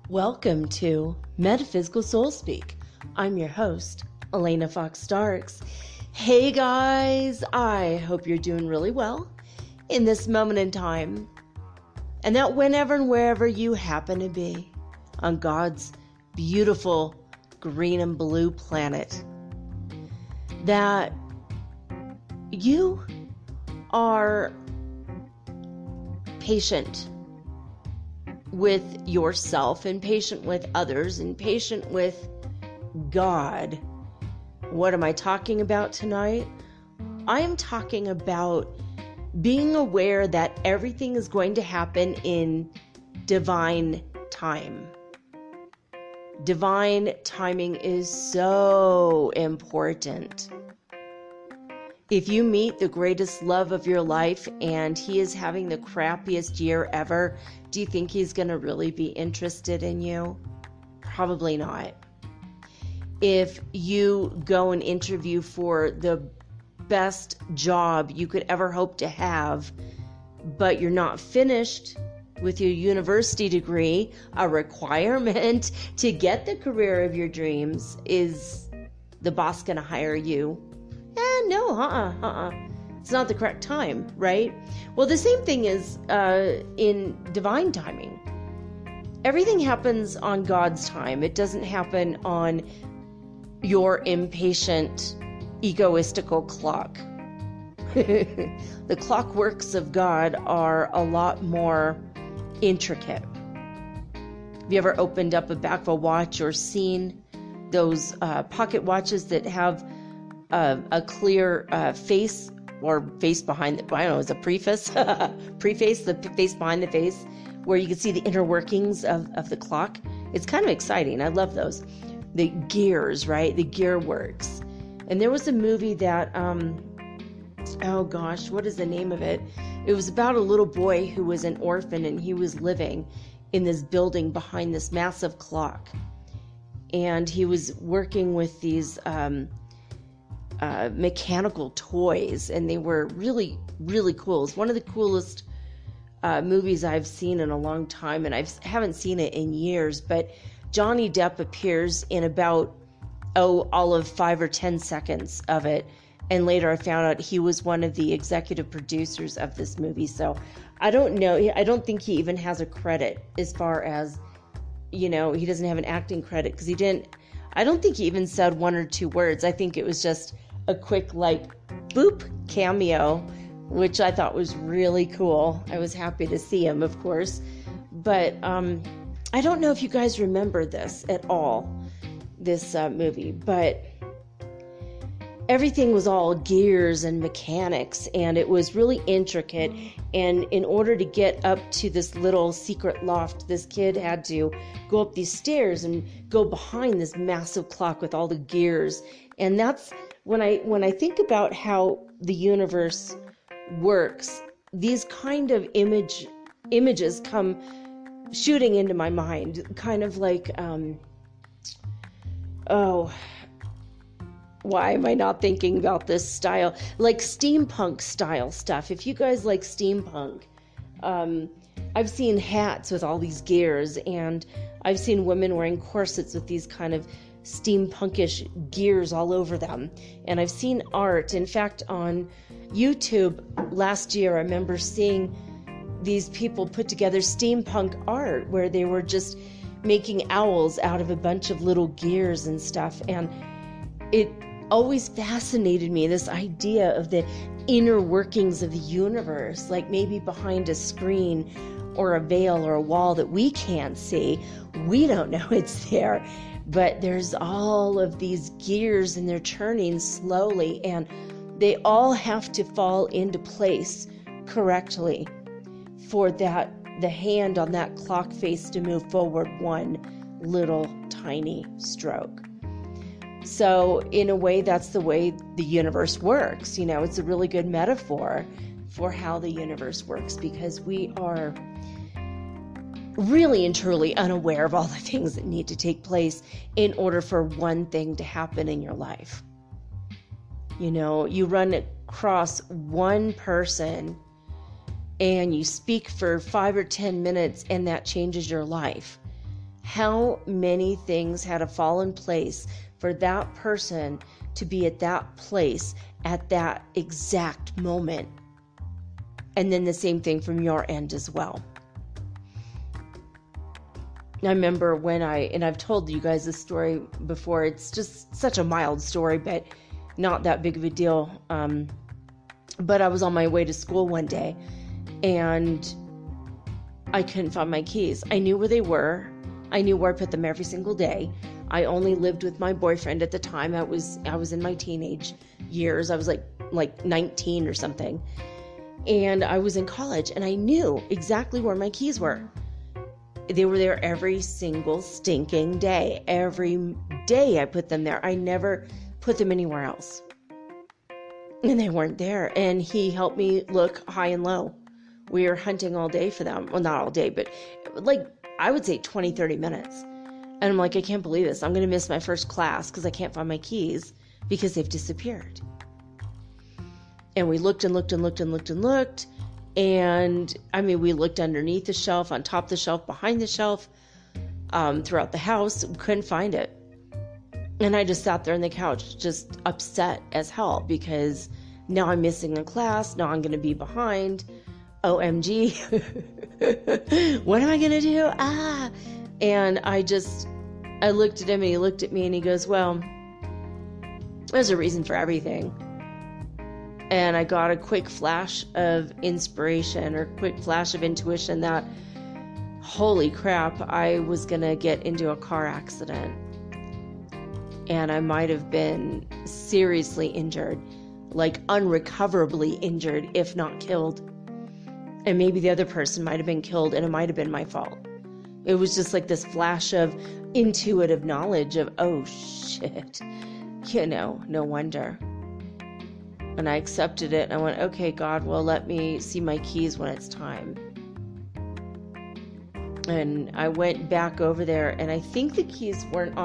Welcome to Metaphysical Soul Speak. I'm your host, Elena Fox Starks. Hey guys, I hope you're doing really well in this moment in time, and that whenever and wherever you happen to be on God's beautiful green and blue planet, that you are patient with yourself and patient with others and patient with God. What am I talking about tonight? I am talking about being aware that everything is going to happen in divine time. Divine timing is so important. If you meet the greatest love of your life and he is having the crappiest year ever, do you think he's going to really be interested in you? Probably not. If you go and interview for the best job you could ever hope to have, but you're not finished with your university degree, a requirement to get the career of your dreams, is the boss going to hire you? No, it's not the correct time, right? Well, the same thing is in divine timing. Everything happens on God's time. It doesn't happen on your impatient, egoistical clock. The clockworks of God are a lot more intricate. Have you ever opened up a back of a watch or seen those pocket watches that have a clear face or face behind the, I don't know, is a preface, the face behind the face, where you can see the inner workings of the clock? It's kind of exciting. I love those. The gears, right? The gear works. And there was a movie that, oh gosh, what is the name of it? It was about a little boy who was an orphan and he was living in this building behind this massive clock. And he was working with these mechanical toys, and they were really, really cool. It's one of the coolest movies I've seen in a long time, and I haven't seen it in years, but Johnny Depp appears in about, all of 5 or 10 seconds of it, and later I found out he was one of the executive producers of this movie, so I don't know, I don't think he even has a credit as far as, he doesn't have an acting credit, because I don't think he even said 1 or 2 words. I think it was just a quick, boop cameo, which I thought was really cool. I was happy to see him, of course. But I don't know if you guys remember this at all, this movie, but everything was all gears and mechanics, and it was really intricate. And in order to get up to this little secret loft, this kid had to go up these stairs and go behind this massive clock with all the gears. And that's when I think about how the universe works, these kind of images come shooting into my mind, kind of like, why am I not thinking about this style? Like steampunk style stuff. If you guys like steampunk, I've seen hats with all these gears, and I've seen women wearing corsets with these kind of steampunkish gears all over them. And I've seen art. In fact, on YouTube last year, I remember seeing these people put together steampunk art where they were just making owls out of a bunch of little gears and stuff. And it always fascinated me, this idea of the inner workings of the universe, like maybe behind a screen or a veil or a wall that we can't see. We don't know it's there. But there's all of these gears and they're turning slowly, and they all have to fall into place correctly for the hand on that clock face to move forward one little tiny stroke. So in a way, that's the way the universe works. It's a really good metaphor for how the universe works, because we are really and truly unaware of all the things that need to take place in order for one thing to happen in your life. You run across one person and you speak for 5 or 10 minutes and that changes your life. How many things had to fall in place for that person to be at that place at that exact moment? And then the same thing from your end as well. I remember and I've told you guys this story before, it's just such a mild story, but not that big of a deal. But I was on my way to school one day and I couldn't find my keys. I knew where they were. I knew where I put them every single day. I only lived with my boyfriend at the time. I was in my teenage years. I was like 19 or something. And I was in college and I knew exactly where my keys were. They were there every single stinking day. Every day I put them there. I never put them anywhere else. And they weren't there. And he helped me look high and low. We were hunting all day for them. Well, not all day, but I would say 20, 30 minutes. And I'm like, I can't believe this. I'm going to miss my first class because I can't find my keys because they've disappeared. And we looked and looked and looked and looked and looked. And we looked underneath the shelf, on top of the shelf, behind the shelf, throughout the house. We couldn't find it. And I just sat there on the couch, just upset as hell, because now I'm missing a class. Now I'm going to be behind. OMG. What am I going to do? And I looked at him and he looked at me and he goes, well, there's a reason for everything. And I got a quick flash of inspiration or quick flash of intuition that, holy crap, I was going to get into a car accident. And I might have been seriously injured, like unrecoverably injured, if not killed. And maybe the other person might have been killed and it might have been my fault. It was just like this flash of intuitive knowledge of, oh shit, no wonder. And I accepted it and I went, okay, God, well, let me see my keys when it's time. And I went back over there and I think the keys weren't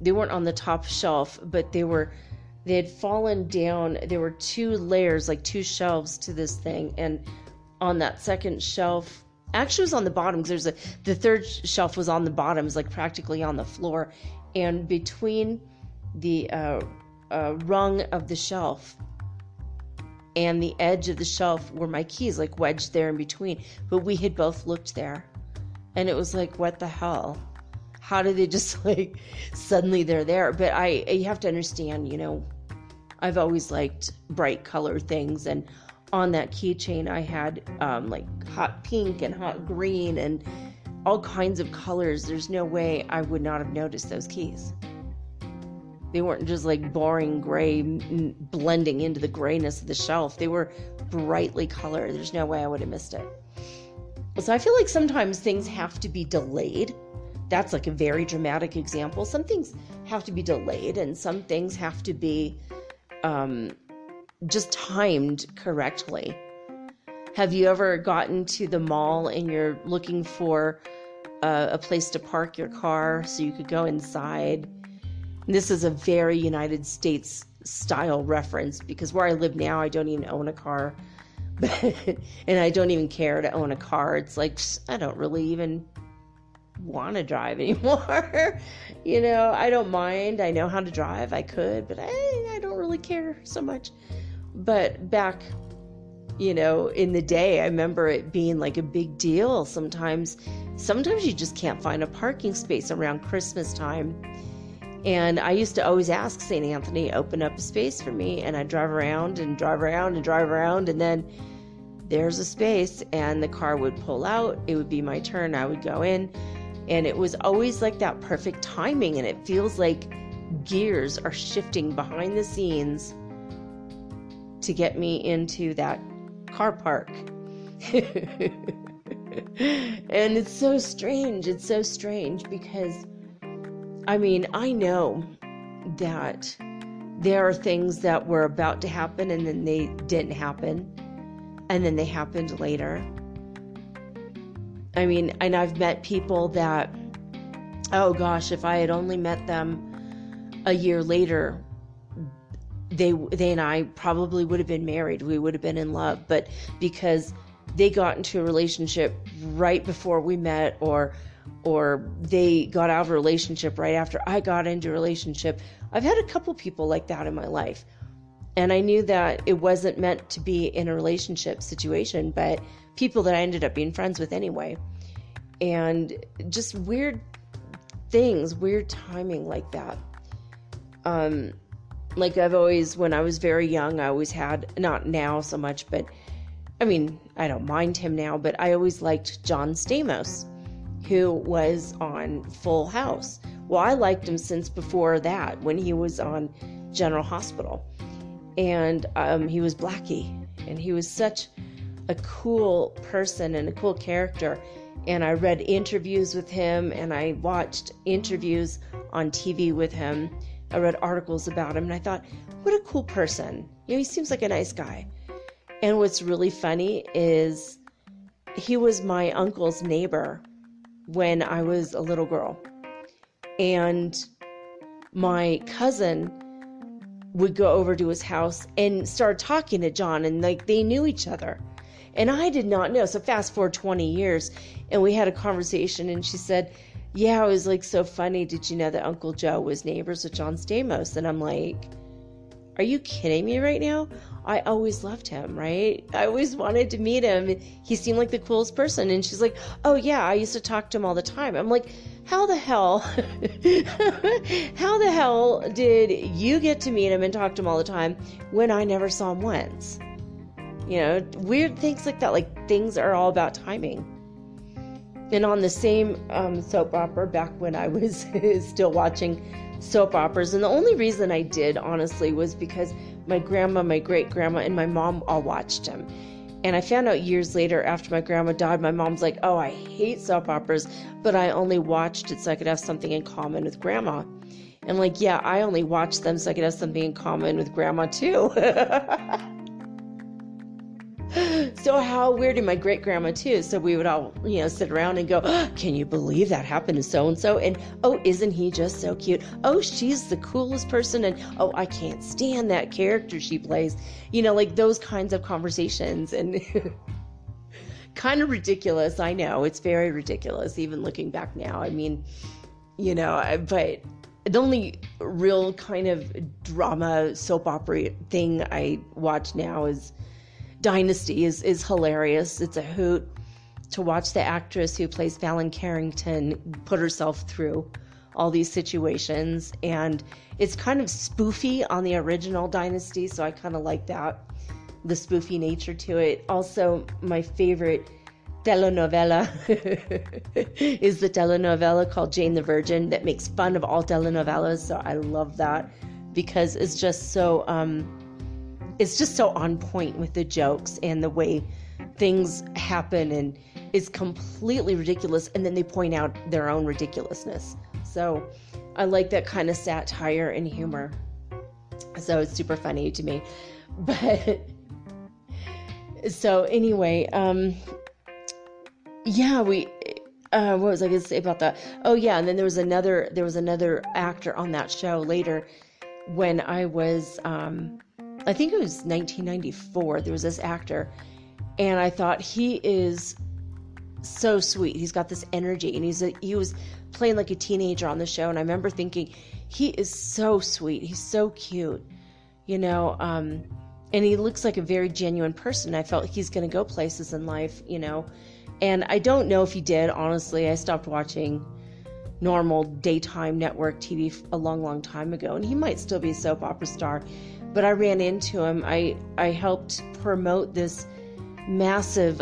they weren't on the top shelf, but they had fallen down. There were 2 layers, like 2 shelves to this thing. And on that second shelf, actually it was on the bottom, because the third shelf was on the bottom, it was like practically on the floor. And between the rung of the shelf and the edge of the shelf were my keys, like wedged there in between. But we had both looked there. And it was like, what the hell? How did they just suddenly they're there? But you have to understand, I've always liked bright color things. And on that keychain, I had hot pink and hot green and all kinds of colors. There's no way I would not have noticed those keys. They weren't just boring gray blending into the grayness of the shelf. They were brightly colored. There's no way I would have missed it. So I feel like sometimes things have to be delayed. That's a very dramatic example. Some things have to be delayed and some things have to be just timed correctly. Have you ever gotten to the mall and you're looking for a place to park your car so you could go inside? This is a very United States style reference, because where I live now, I don't even own a car. And I don't even care to own a car. It's I don't really even want to drive anymore. I don't mind. I know how to drive. I could, but I don't really care so much. But back, in the day, I remember it being a big deal. Sometimes you just can't find a parking space around Christmas time. And I used to always ask St. Anthony, open up a space for me. And I'd drive around and drive around and drive around. And then there's a space and the car would pull out. It would be my turn. I would go in. And it was always like that perfect timing, and it feels like gears are shifting behind the scenes to get me into that car park. And it's so strange. It's so strange because, I mean, I know that there are things that were about to happen and then they didn't happen, and then they happened later. I mean, and I've met people that, oh gosh, if I had only met them a year later, they and I probably would have been married. We would have been in love. But because they got into a relationship right before we met, or they got out of a relationship right after I got into a relationship. I've had a couple people like that in my life. And I knew that it wasn't meant to be in a relationship situation, but people that I ended up being friends with anyway. And just weird things, weird timing like that. Like I've always, when I was very young, I always had, not now so much, but I mean, I don't mind him now, but I always liked John Stamos, who was on Full House. Well, I liked him since before that, when he was on General Hospital. And he was Blackie, and he was such a cool person and a cool character. And I read interviews with him, and I watched interviews on TV with him. I read articles about him, and I thought, what a cool person. You know, he seems like a nice guy. And what's really funny is he was my uncle's neighbor when I was a little girl. And my cousin would go over to his house and start talking to John, and like they knew each other. And I did not know. So fast forward 20 years, and we had a conversation, and she said, yeah, it was like so funny. Did you know that Uncle Joe was neighbors with John Stamos? And I'm like, are you kidding me right now? I always loved him, right? I always wanted to meet him. He seemed like the coolest person. And she's like, oh yeah, I used to talk to him all the time. I'm like, how the hell, how the hell did you get to meet him and talk to him all the time when I never saw him once? You know, weird things like that. Like, things are all about timing. And on the same soap opera, back when I was still watching soap operas, and the only reason I did, honestly, was because my grandma, my great-grandma, and my mom all watched them. And I found out years later, after my grandma died, my mom's like, oh, I hate soap operas, but I only watched it so I could have something in common with grandma. And like, yeah, I only watched them so I could have something in common with grandma too. So how weird, and my great grandma too. So we would all, you know, sit around and go, oh, can you believe that happened to so-and-so? And oh, isn't he just so cute? Oh, she's the coolest person. And oh, I can't stand that character she plays. You know, like those kinds of conversations. And kind of ridiculous. I know, it's very ridiculous, even looking back now. I mean, you know, but the only real kind of drama soap opera thing I watch now is Dynasty. Is hilarious. It's a hoot to watch the actress who plays Fallon Carrington put herself through all these situations, and it's kind of spoofy on the original Dynasty, so I kind of like that, the spoofy nature to it. Also, my favorite telenovela is the telenovela called Jane the Virgin, that makes fun of all telenovelas, so I love that because it's just so on point with the jokes and the way things happen, and it's completely ridiculous, and then they point out their own ridiculousness. So I like that kind of satire and humor. So it's super funny to me. But so anyway, yeah, what was I going to say about that? Oh yeah, and then there was another actor on that show later when I was I think it was 1994. There was this actor, and I thought, he is so sweet. He's got this energy, and he was playing like a teenager on the show, and I remember thinking, he is so sweet. He's so cute, you know, and he looks like a very genuine person. I felt he's going to go places in life, you know, and I don't know if he did, honestly. I stopped watching normal daytime network TV a long, long time ago, and he might still be a soap opera star. But I ran into him. I helped promote this massive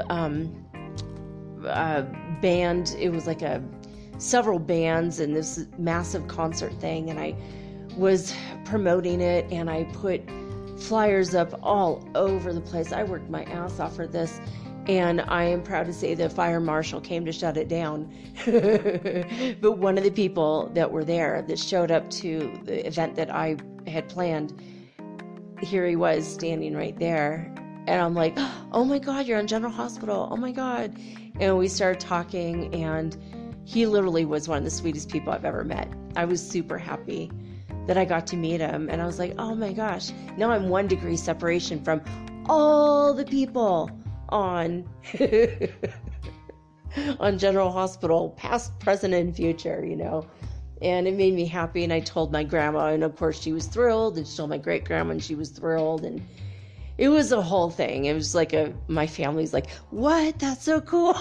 band. It was like a several bands and this massive concert thing, and I was promoting it, and I put flyers up all over the place. I worked my ass off for this, and I am proud to say the fire marshal came to shut it down. But one of the people that were there that showed up to the event that I had planned, here he was standing right there. And I'm like, oh my God, you're on General Hospital. Oh my God. And we started talking, and he literally was one of the sweetest people I've ever met. I was super happy that I got to meet him. And I was like, oh my gosh, now I'm 1 degree separation from all the people on on General Hospital, past, present, and future, you know. And it made me happy. And I told my grandma, and of course she was thrilled, and she told my great grandma, and she was thrilled. And it was a whole thing. It was like my family's like, what? That's so cool.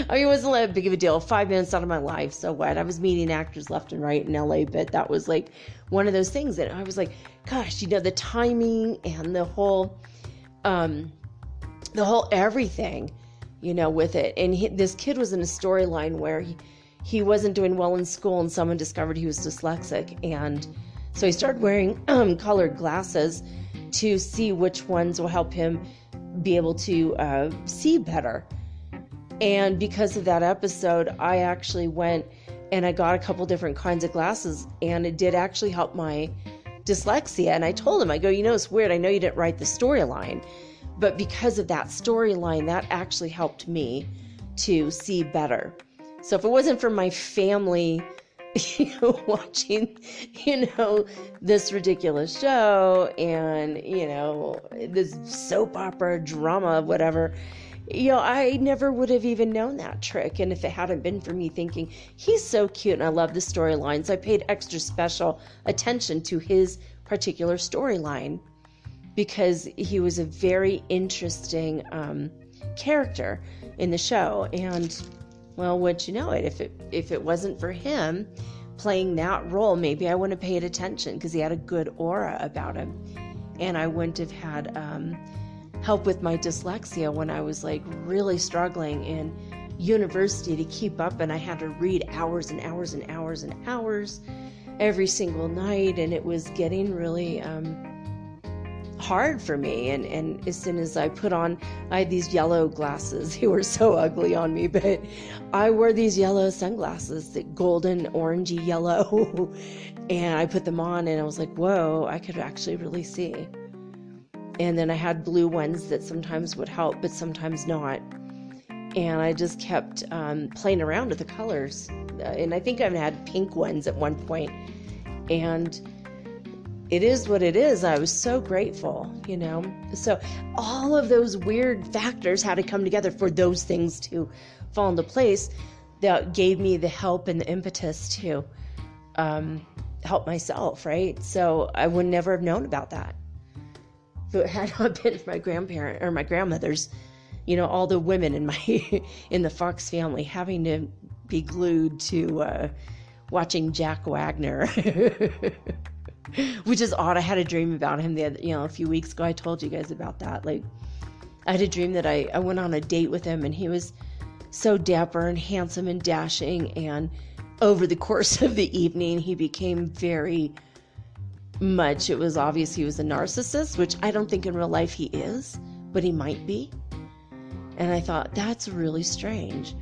I mean, it wasn't that big of a deal. 5 minutes out of my life, so what? I was meeting actors left and right in LA, but that was like one of those things that I was like, gosh, you know, the timing and the whole everything, you know, with it. And this kid was in a storyline where he wasn't doing well in school, and someone discovered he was dyslexic, and so he started wearing colored glasses to see which ones will help him be able to see better. And because of that episode, I actually went and I got a couple different kinds of glasses, and it did actually help my dyslexia. And I told him, I go, you know, it's weird. I know you didn't write the storyline, but because of that storyline, that actually helped me to see better. So if it wasn't for my family, you know, watching, you know, this ridiculous show and, you know, this soap opera drama, whatever, you know, I never would have even known that trick. And if it hadn't been for me thinking, he's so cute and I love the storyline, so I paid extra special attention to his particular storyline because he was a very interesting character in the show. And, well, wouldn't you know it, if it wasn't for him playing that role, maybe I wouldn't have paid attention because he had a good aura about him. And I wouldn't have had help with my dyslexia when I was like really struggling in university to keep up, and I had to read hours and hours and hours and hours every single night, and it was getting really hard for me. And as soon as I had these yellow glasses. They were so ugly on me, but I wore these yellow sunglasses, the golden orangey yellow, and I put them on and I was like, whoa, I could actually really see. And then I had blue ones that sometimes would help, but sometimes not. And I just kept playing around with the colors. And I think I've had pink ones at one point. And it is what it is. I was so grateful, you know. So all of those weird factors had to come together for those things to fall into place that gave me the help and the impetus to help myself, right? So I would never have known about that. If it had not been for my grandparent or my grandmothers, you know, all the women in the Fox family having to be glued to watching Jack Wagner, which is odd. I had a dream about him a few weeks ago. I told you guys about that. Like, I had a dream that I went on a date with him, and he was so dapper and handsome and dashing. And over the course of the evening, he became very much, it was obvious he was a narcissist, which I don't think in real life he is, but he might be. And I thought, that's really strange.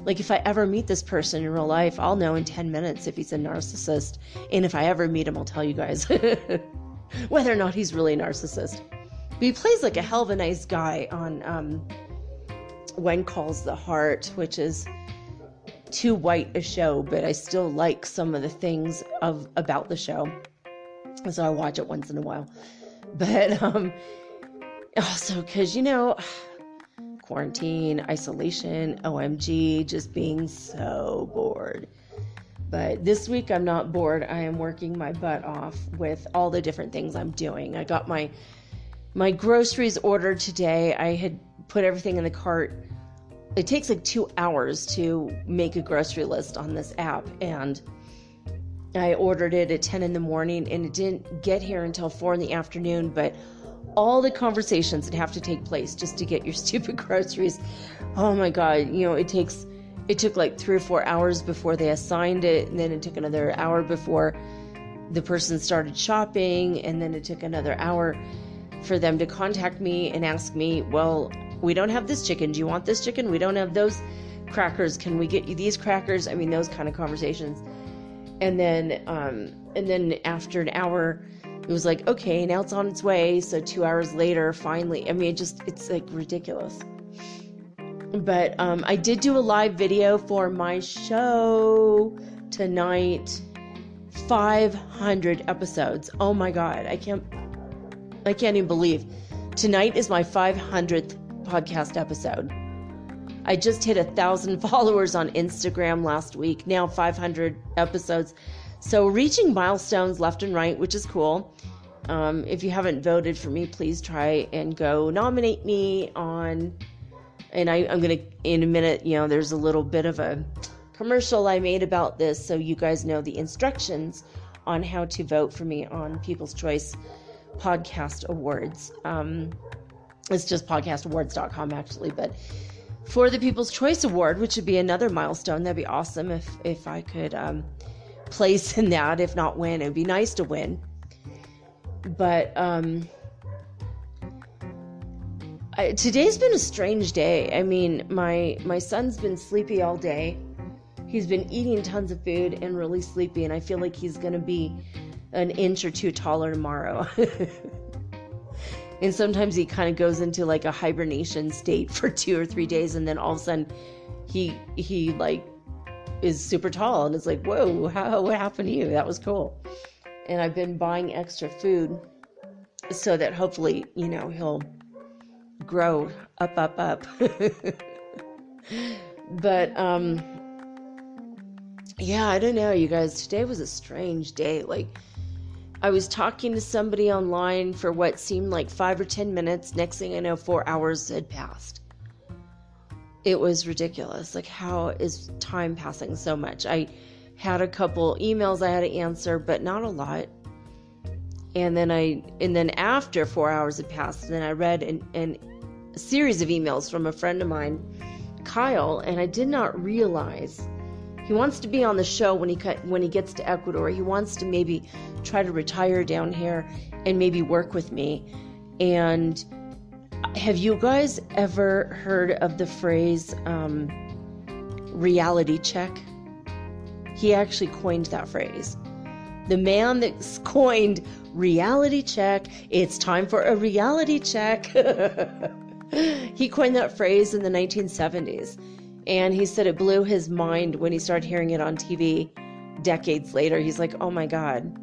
Like, if I ever meet this person in real life, I'll know in 10 minutes if he's a narcissist. And if I ever meet him, I'll tell you guys whether or not he's really a narcissist. But he plays like a hell of a nice guy on When Calls the Heart, which is too white a show, but I still like some of the things about the show. So I watch it once in a while. But also because, you know, quarantine, isolation, OMG, just being so bored. But this week I'm not bored. I am working my butt off with all the different things I'm doing. I got my groceries ordered today. I had put everything in the cart. It takes like 2 hours to make a grocery list on this app, and I ordered it at 10 in the morning, and it didn't get here until 4 in the afternoon, but all the conversations that have to take place just to get your stupid groceries, oh my God, you know, it takes it took like 3 or 4 hours before they assigned it, and then it took another hour before the person started shopping, and then it took another hour for them to contact me and ask me, well, we don't have this chicken. Do you want this chicken? We don't have those crackers. Can we get you these crackers? I mean, those kind of conversations. And then after an hour, it was like, okay, now it's on its way. So 2 hours later, finally, I mean, it's like ridiculous. But I did do a live video for my show tonight. 500 episodes. Oh my God. I can't even believe. Tonight is my 500th podcast episode. I just hit 1,000 followers on Instagram last week. Now 500 episodes. So reaching milestones left and right, which is cool. If you haven't voted for me, please try and go nominate me on, and I'm going to, in a minute, there's a little bit of a commercial I made about this, so you guys know the instructions on how to vote for me on People's Choice Podcast Awards. It's just podcastawards.com actually, but for the People's Choice Award, which would be another milestone, that'd be awesome if I could place in that, if not win. It would be nice to win. But today's been a strange day. I mean, my son's been sleepy all day. He's been eating tons of food and really sleepy, and I feel like he's going to be an inch or two taller tomorrow. And sometimes he kind of goes into like a hibernation state for 2 or 3 days, and then all of a sudden he like is super tall, and it's like, whoa, what happened to you? That was cool. And I've been buying extra food so that hopefully, he'll grow up. But yeah, I don't know, you guys. Today was a strange day. Like, I was talking to somebody online for what seemed like 5 or 10 minutes. Next thing I know, 4 hours had passed. It was ridiculous. Like, how is time passing so much? I had a couple emails I had to answer, but not a lot. And then after 4 hours had passed, then I read a series of emails from a friend of mine, Kyle, and I did not realize he wants to be on the show when he gets to Ecuador. He wants to maybe try to retire down here and maybe work with me. And have you guys ever heard of the phrase reality check? He actually coined that phrase. The man that coined reality check, it's time for a reality check. He coined that phrase in the 1970s. And he said it blew his mind when he started hearing it on TV decades later. He's like, oh my God,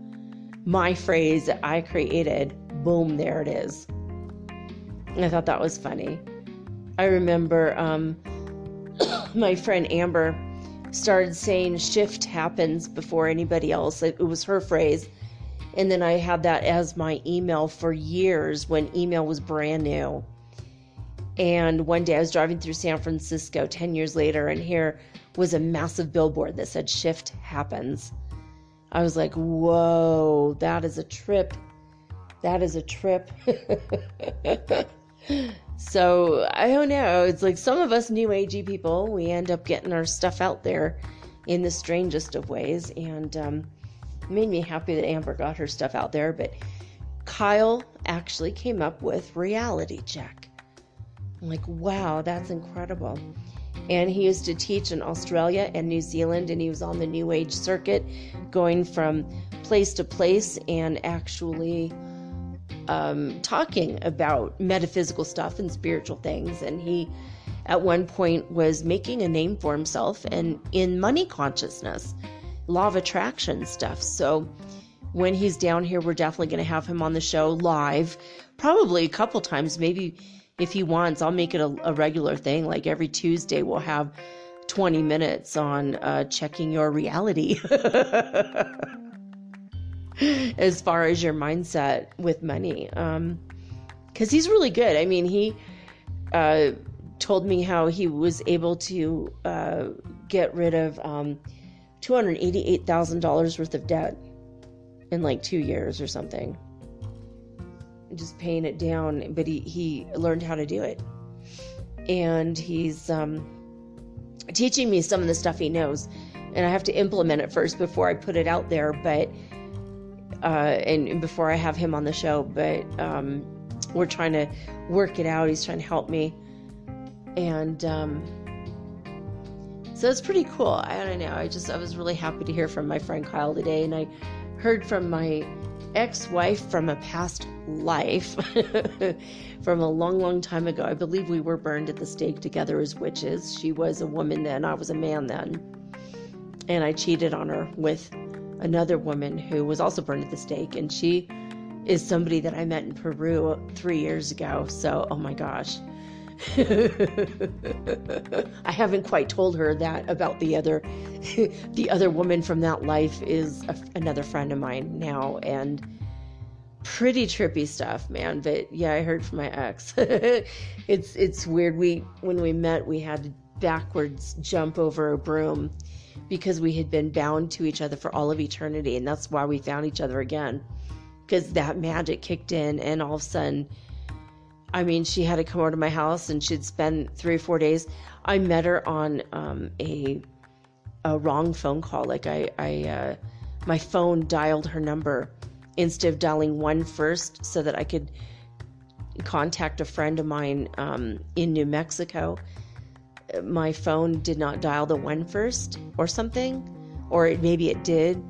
my phrase that I created, boom, there it is. And I thought that was funny. I remember my friend Amber started saying shift happens before anybody else. It was her phrase. And then I had that as my email for years when email was brand new. And one day I was driving through San Francisco 10 years later, and here was a massive billboard that said shift happens. I was like, whoa, that is a trip. That is a trip. So I don't know. It's like some of us new agey people, we end up getting our stuff out there in the strangest of ways. And it made me happy that Amber got her stuff out there. But Kyle actually came up with reality check. I'm like, wow, that's incredible. And he used to teach in Australia and New Zealand, and he was on the New Age circuit, going from place to place and actually talking about metaphysical stuff and spiritual things. And he, at one point, was making a name for himself and in money consciousness, law of attraction stuff. So when he's down here, we're definitely going to have him on the show live, probably a couple times, maybe. If he wants, I'll make it a regular thing. Like every Tuesday, we'll have 20 minutes on checking your reality as far as your mindset with money. Because he's really good. I mean, he told me how he was able to get rid of $288,000 worth of debt in like 2 years or something. Just paying it down, but he learned how to do it. And he's teaching me some of the stuff he knows. And I have to implement it first before I put it out there, but and before I have him on the show. But we're trying to work it out. He's trying to help me. And so it's pretty cool. I don't know. I was really happy to hear from my friend Kyle today. And I heard from my ex-wife from a past life from a long, long time ago. I believe we were burned at the stake together as witches. She was a woman then. I was a man then. And I cheated on her with another woman who was also burned at the stake. And she is somebody that I met in Peru 3 years ago. So, oh my gosh. I haven't quite told her that about the other woman from that life is another friend of mine now, and pretty trippy stuff, man. But yeah, I heard from my ex. It's weird. When we met, we had to backwards jump over a broom because we had been bound to each other for all of eternity, and that's why we found each other again, because that magic kicked in. And all of a sudden, I mean, she had to come over to my house, and she'd spend 3 or 4 days. I met her on a wrong phone call. Like my phone dialed her number instead of dialing 1 first, so that I could contact a friend of mine in New Mexico. My phone did not dial the 1 first, or something, or maybe it did.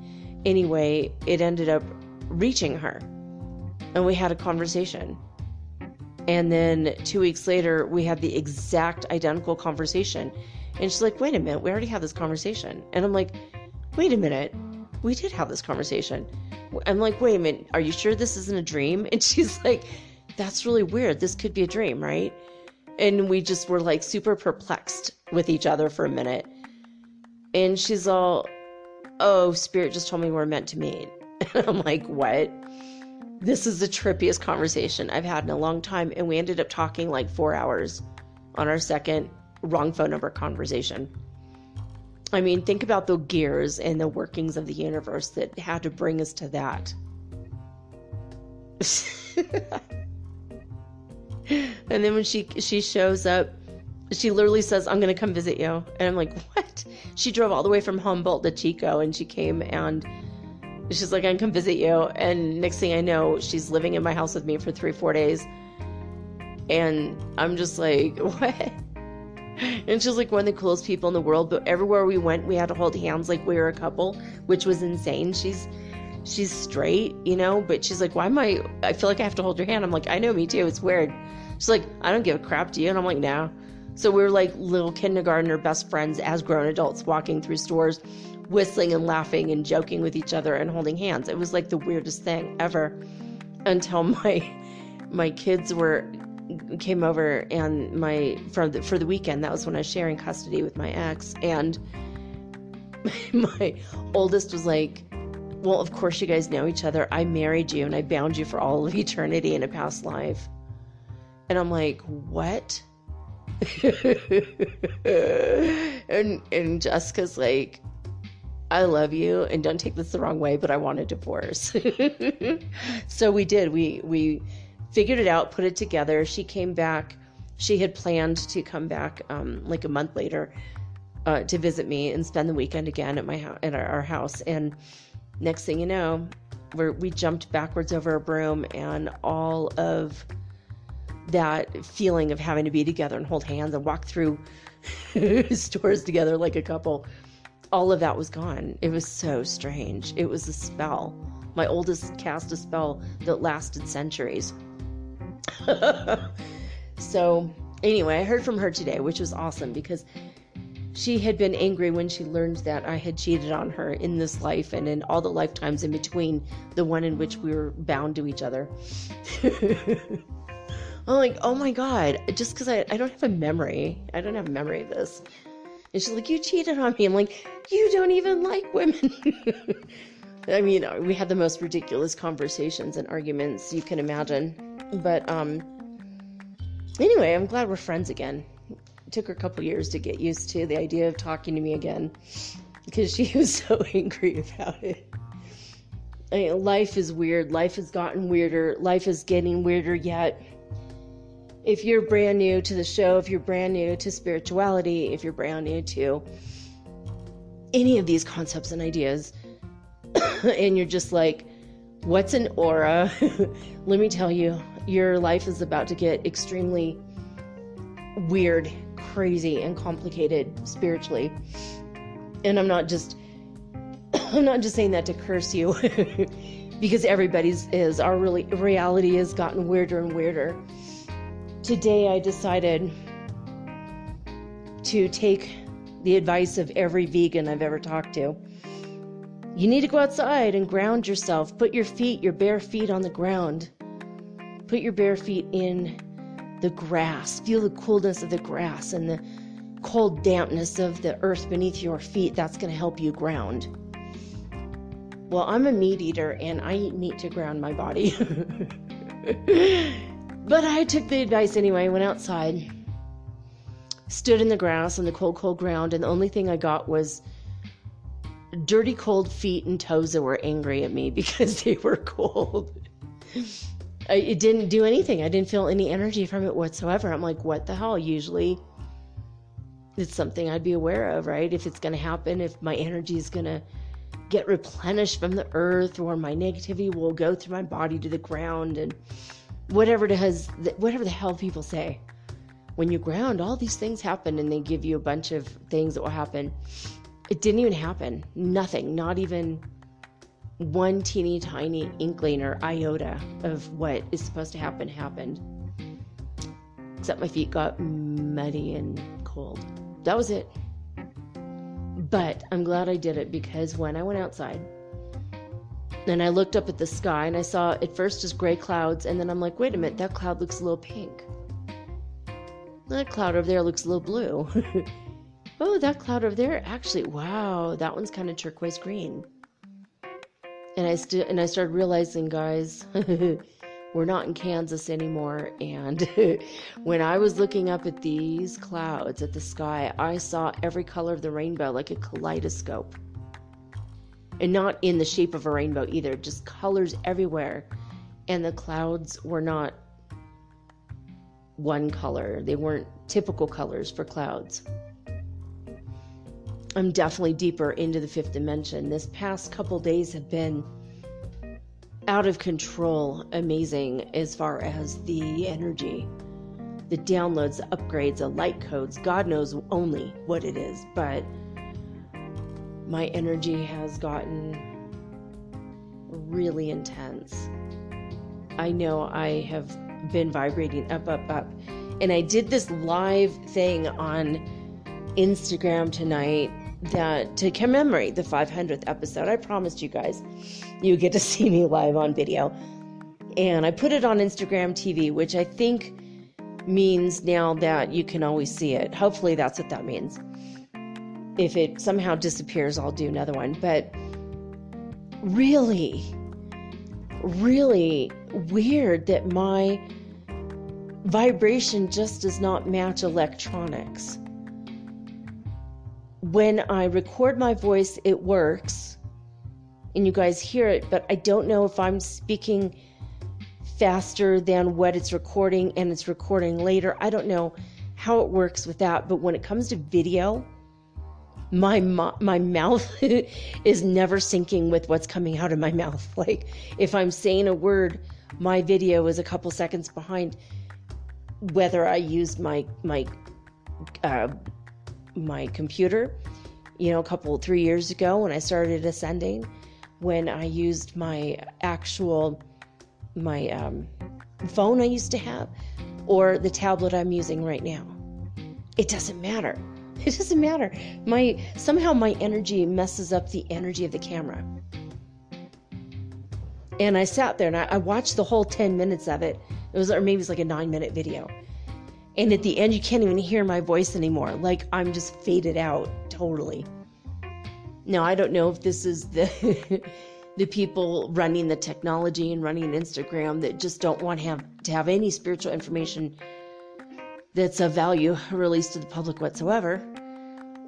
Anyway, it ended up reaching her, and we had a conversation. And then 2 weeks later, we had the exact identical conversation. And she's like, wait a minute, we already had this conversation. And I'm like, wait a minute, we did have this conversation. I'm like, wait a minute, are you sure this isn't a dream? And she's like, that's really weird. This could be a dream, right? And we just were like super perplexed with each other for a minute. And she's all, oh, Spirit just told me we're meant to meet. And I'm like, what? This is the trippiest conversation I've had in a long time. And we ended up talking like 4 hours on our second wrong phone number conversation. I mean, think about the gears and the workings of the universe that had to bring us to that. And then when she shows up, she literally says, I'm going to come visit you. And I'm like, what? She drove all the way from Humboldt to Chico, and she came, and she's like, I can come visit you. And next thing I know, she's living in my house with me for 3 or 4 days. And I'm just like, what? And she's like one of the coolest people in the world. But everywhere we went, we had to hold hands like we were a couple, which was insane. She's straight, you know, but she's like, I feel like I have to hold your hand. I'm like, I know, me too. It's weird. She's like, I don't give a crap, do you? And I'm like, no. So we were like little kindergartner best friends as grown adults, walking through stores, whistling and laughing and joking with each other and holding hands. It was like the weirdest thing ever, until my kids came over, and for the weekend. That was when I was sharing custody with my ex, and my oldest was like, well, of course you guys know each other. I married you and I bound you for all of eternity in a past life. And I'm like, what? and Jessica's like, I love you, and don't take this the wrong way, but I want a divorce. So we did. We figured it out, put it together. She came back. She had planned to come back like a month later to visit me and spend the weekend again at our house. And next thing you know, we jumped backwards over a broom, and all of that feeling of having to be together and hold hands and walk through stores together like a couple, all of that was gone. It was so strange. It was a spell. My oldest cast a spell that lasted centuries. So anyway, I heard from her today, which was awesome, because she had been angry when she learned that I had cheated on her in this life and in all the lifetimes in between, the one in which we were bound to each other. I'm like, oh my God, just because I don't have a memory. I don't have a memory of this. And she's like, you cheated on me. I'm like, you don't even like women. I mean, we had the most ridiculous conversations and arguments you can imagine. But anyway, I'm glad we're friends again. It took her a couple years to get used to the idea of talking to me again, because she was so angry about it. I mean, life is weird. Life has gotten weirder. Life is getting weirder yet. if you're brand new to the show, if you're brand new to spirituality, if you're brand new to any of these concepts and ideas, and you're just like, what's an aura? Let me tell you, your life is about to get extremely weird, crazy, and complicated spiritually. And I'm not just saying that to curse you, because everybody's is. Our reality has gotten weirder and weirder. Today I decided to take the advice of every vegan I've ever talked to. You need to go outside and ground yourself. Put your bare feet on the ground. Put your bare feet in the grass. Feel the coolness of the grass and the cold dampness of the earth beneath your feet. That's going to help you ground. Well, I'm a meat eater and I eat meat to ground my body. But I took the advice anyway, went outside, stood in the grass on the cold, cold ground, and the only thing I got was dirty, cold feet and toes that were angry at me because they were cold. It didn't do anything. I didn't feel any energy from it whatsoever. I'm like, what the hell? Usually it's something I'd be aware of, right? If it's going to happen, if my energy is going to get replenished from the earth, or my negativity will go through my body to the ground, and whatever the hell people say. When you ground, all these things happen, and they give you a bunch of things that will happen. It didn't even happen. Nothing. Not even one teeny tiny inkling or iota of what is supposed to happen happened. Except my feet got muddy and cold. That was it. But I'm glad I did it, because when I went outside and I looked up at the sky and I saw at first just gray clouds, and then I'm like, wait a minute, that cloud looks a little pink. That cloud over there looks a little blue. Oh, that cloud over there, actually, wow, that one's kind of turquoise green. And I started realizing, guys, we're not in Kansas anymore. And when I was looking up at these clouds, at the sky, I saw every color of the rainbow like a kaleidoscope. And not in the shape of a rainbow either, just colors everywhere. And the clouds were not one color. They weren't typical colors for clouds. I'm definitely deeper into the fifth dimension. This past couple days have been out of control, amazing as far as the energy, the downloads, the upgrades, the light codes. God knows only what it is, but my energy has gotten really intense. I know I have been vibrating up, up, up. And I did this live thing on Instagram tonight that to commemorate the 500th episode. I promised you guys you get to see me live on video. And I put it on Instagram TV, which I think means now that you can always see it. Hopefully that's what that means. If it somehow disappears, I'll do another one. But really, really weird that my vibration just does not match electronics. When I record my voice, it works, and you guys hear it, but I don't know if I'm speaking faster than what it's recording, and it's recording later. I don't know how it works with that, but when it comes to video, my mouth is never syncing with what's coming out of my mouth. Like, if I'm saying a word, my video is a couple seconds behind, whether I used my computer, 3 years ago when I started ascending, when I used my phone I used to have, or the tablet I'm using right now. It doesn't matter. It doesn't matter. Somehow my energy messes up the energy of the camera. And I sat there and I watched the whole 10 minutes of it. Or maybe it's like a 9-minute video. And at the end, you can't even hear my voice anymore. Like, I'm just faded out totally. Now, I don't know if this is the people running the technology and running Instagram that just don't want to have any spiritual information that's of value released to the public whatsoever.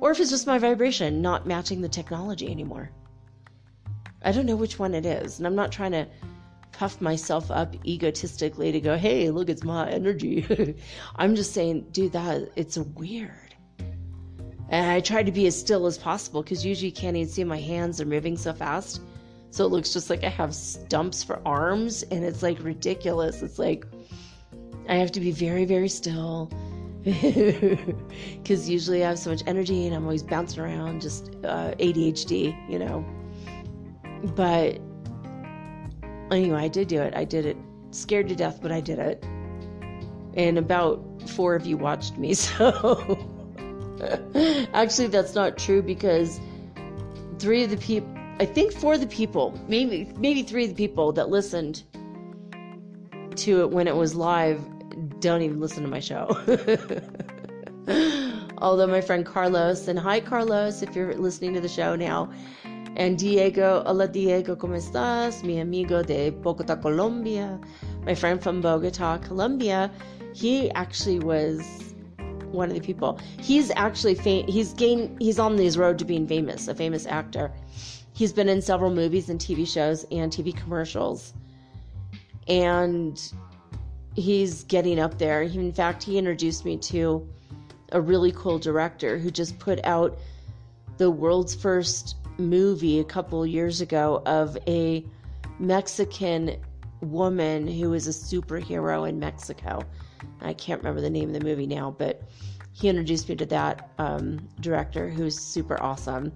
Or if it's just my vibration not matching the technology anymore. I don't know which one it is. And I'm not trying to puff myself up egotistically to go, hey, look, it's my energy. I'm just saying, dude, it's weird. And I try to be as still as possible because usually you can't even see my hands are moving so fast. So it looks just like I have stumps for arms, and it's like ridiculous. It's like I have to be very, very still because usually I have so much energy and I'm always bouncing around, just ADHD, you know. But anyway, I did do it. I did it. Scared to death, but I did it. And about 4 of you watched me, so actually that's not true because 3 of the people, I think 4 of the people, maybe 3 of the people that listened to it when it was live don't even listen to my show. Although my friend Carlos, and hi Carlos if you're listening to the show now, and Diego, hola Diego, ¿cómo estás? Mi amigo de Bogotá, Colombia, my friend from Bogotá, Colombia, he actually was one of the people. He's actually he's on his road to being famous, a famous actor. He's been in several movies and TV shows and TV commercials. And he's getting up there. In fact, he introduced me to a really cool director who just put out the world's first movie a couple years ago of a Mexican woman who is a superhero in Mexico. I can't remember the name of the movie now, but he introduced me to that director who's super awesome.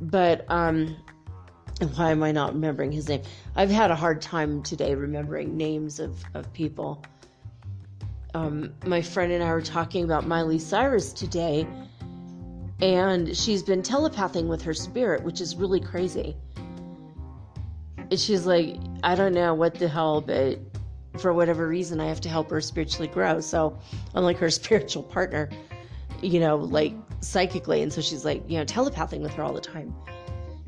But why am I not remembering his name? I've had a hard time today remembering names of people. My friend and I were talking about Miley Cyrus today, and she's been telepathing with her spirit, which is really crazy. And she's like, I don't know what the hell, but for whatever reason, I have to help her spiritually grow. So I'm like her spiritual partner, you know, like psychically. And so she's like, you know, telepathing with her all the time.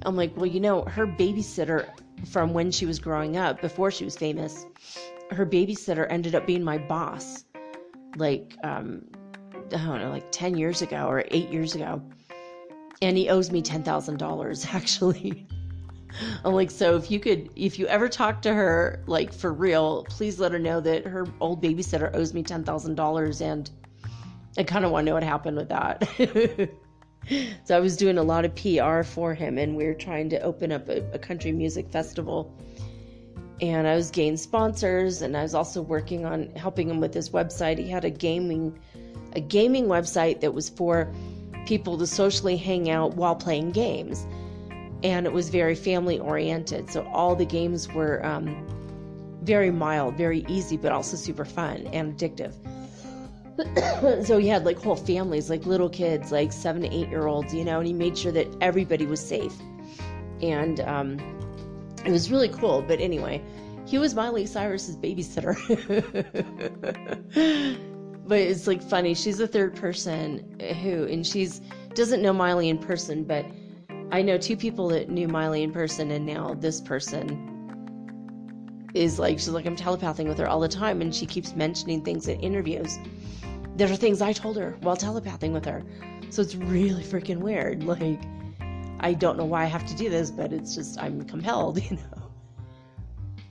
I'm like, well, you know, her babysitter from when she was growing up, before she was famous, her babysitter ended up being my boss, like, I don't know, like 10 years ago or 8 years ago. And he owes me $10,000 actually. I'm like, so if you ever talk to her, like for real, please let her know that her old babysitter owes me $10,000, and I kind of want to know what happened with that. So I was doing a lot of PR for him, and we were trying to open up a country music festival, and I was getting sponsors, and I was also working on helping him with his website. He had a gaming website that was for people to socially hang out while playing games. And it was very family oriented. So all the games were very mild, very easy, but also super fun and addictive. So he had like whole families, like little kids, like 7 to 8 year olds, you know, and he made sure that everybody was safe. And it was really cool. But anyway, he was Miley Cyrus's babysitter. But it's like funny. She's the third person and doesn't know Miley in person, but I know 2 people that knew Miley in person, and now this person is like, she's like, I'm telepathing with her all the time, and she keeps mentioning things in interviews. There are things I told her while telepathing with her. So it's really freaking weird. Like, I don't know why I have to do this, but it's just, I'm compelled, you know.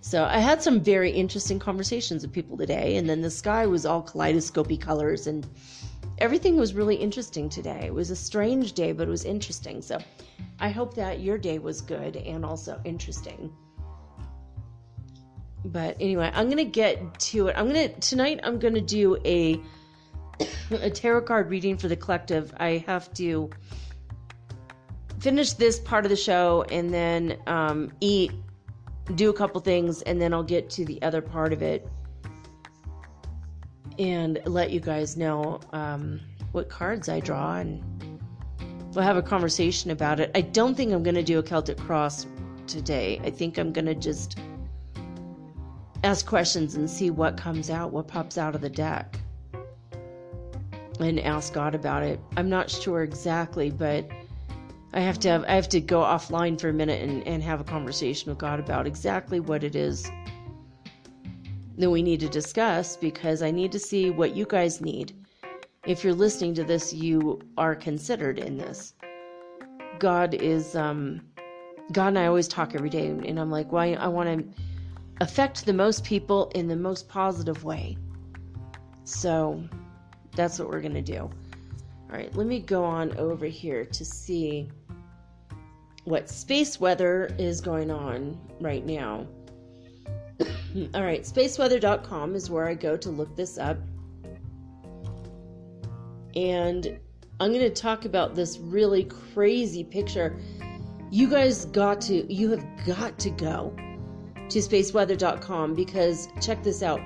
So I had some very interesting conversations with people today, and then the sky was all kaleidoscopy colors, and everything was really interesting today. It was a strange day, but it was interesting. So I hope that your day was good and also interesting. But anyway, I'm going to get to it. Tonight I'm going to do a tarot card reading for the collective. I have to finish this part of the show and then eat, do a couple things, and then I'll get to the other part of it and let you guys know what cards I draw, and we'll have a conversation about it. I don't think I'm going to do a Celtic Cross today. I think I'm going to just ask questions and see what comes out, what pops out of the deck, and ask God about it. I'm not sure exactly, but I have to go offline for a minute and have a conversation with God about exactly what it is that we need to discuss, because I need to see what you guys need. If you're listening to this, you are considered in this. God and I always talk every day, and I'm like, well, I want to affect the most people in the most positive way. So that's what we're going to do. All right, let me go on over here to see what space weather is going on right now. All right, spaceweather.com is where I go to look this up. And I'm going to talk about this really crazy picture. You have got to go to spaceweather.com because check this out.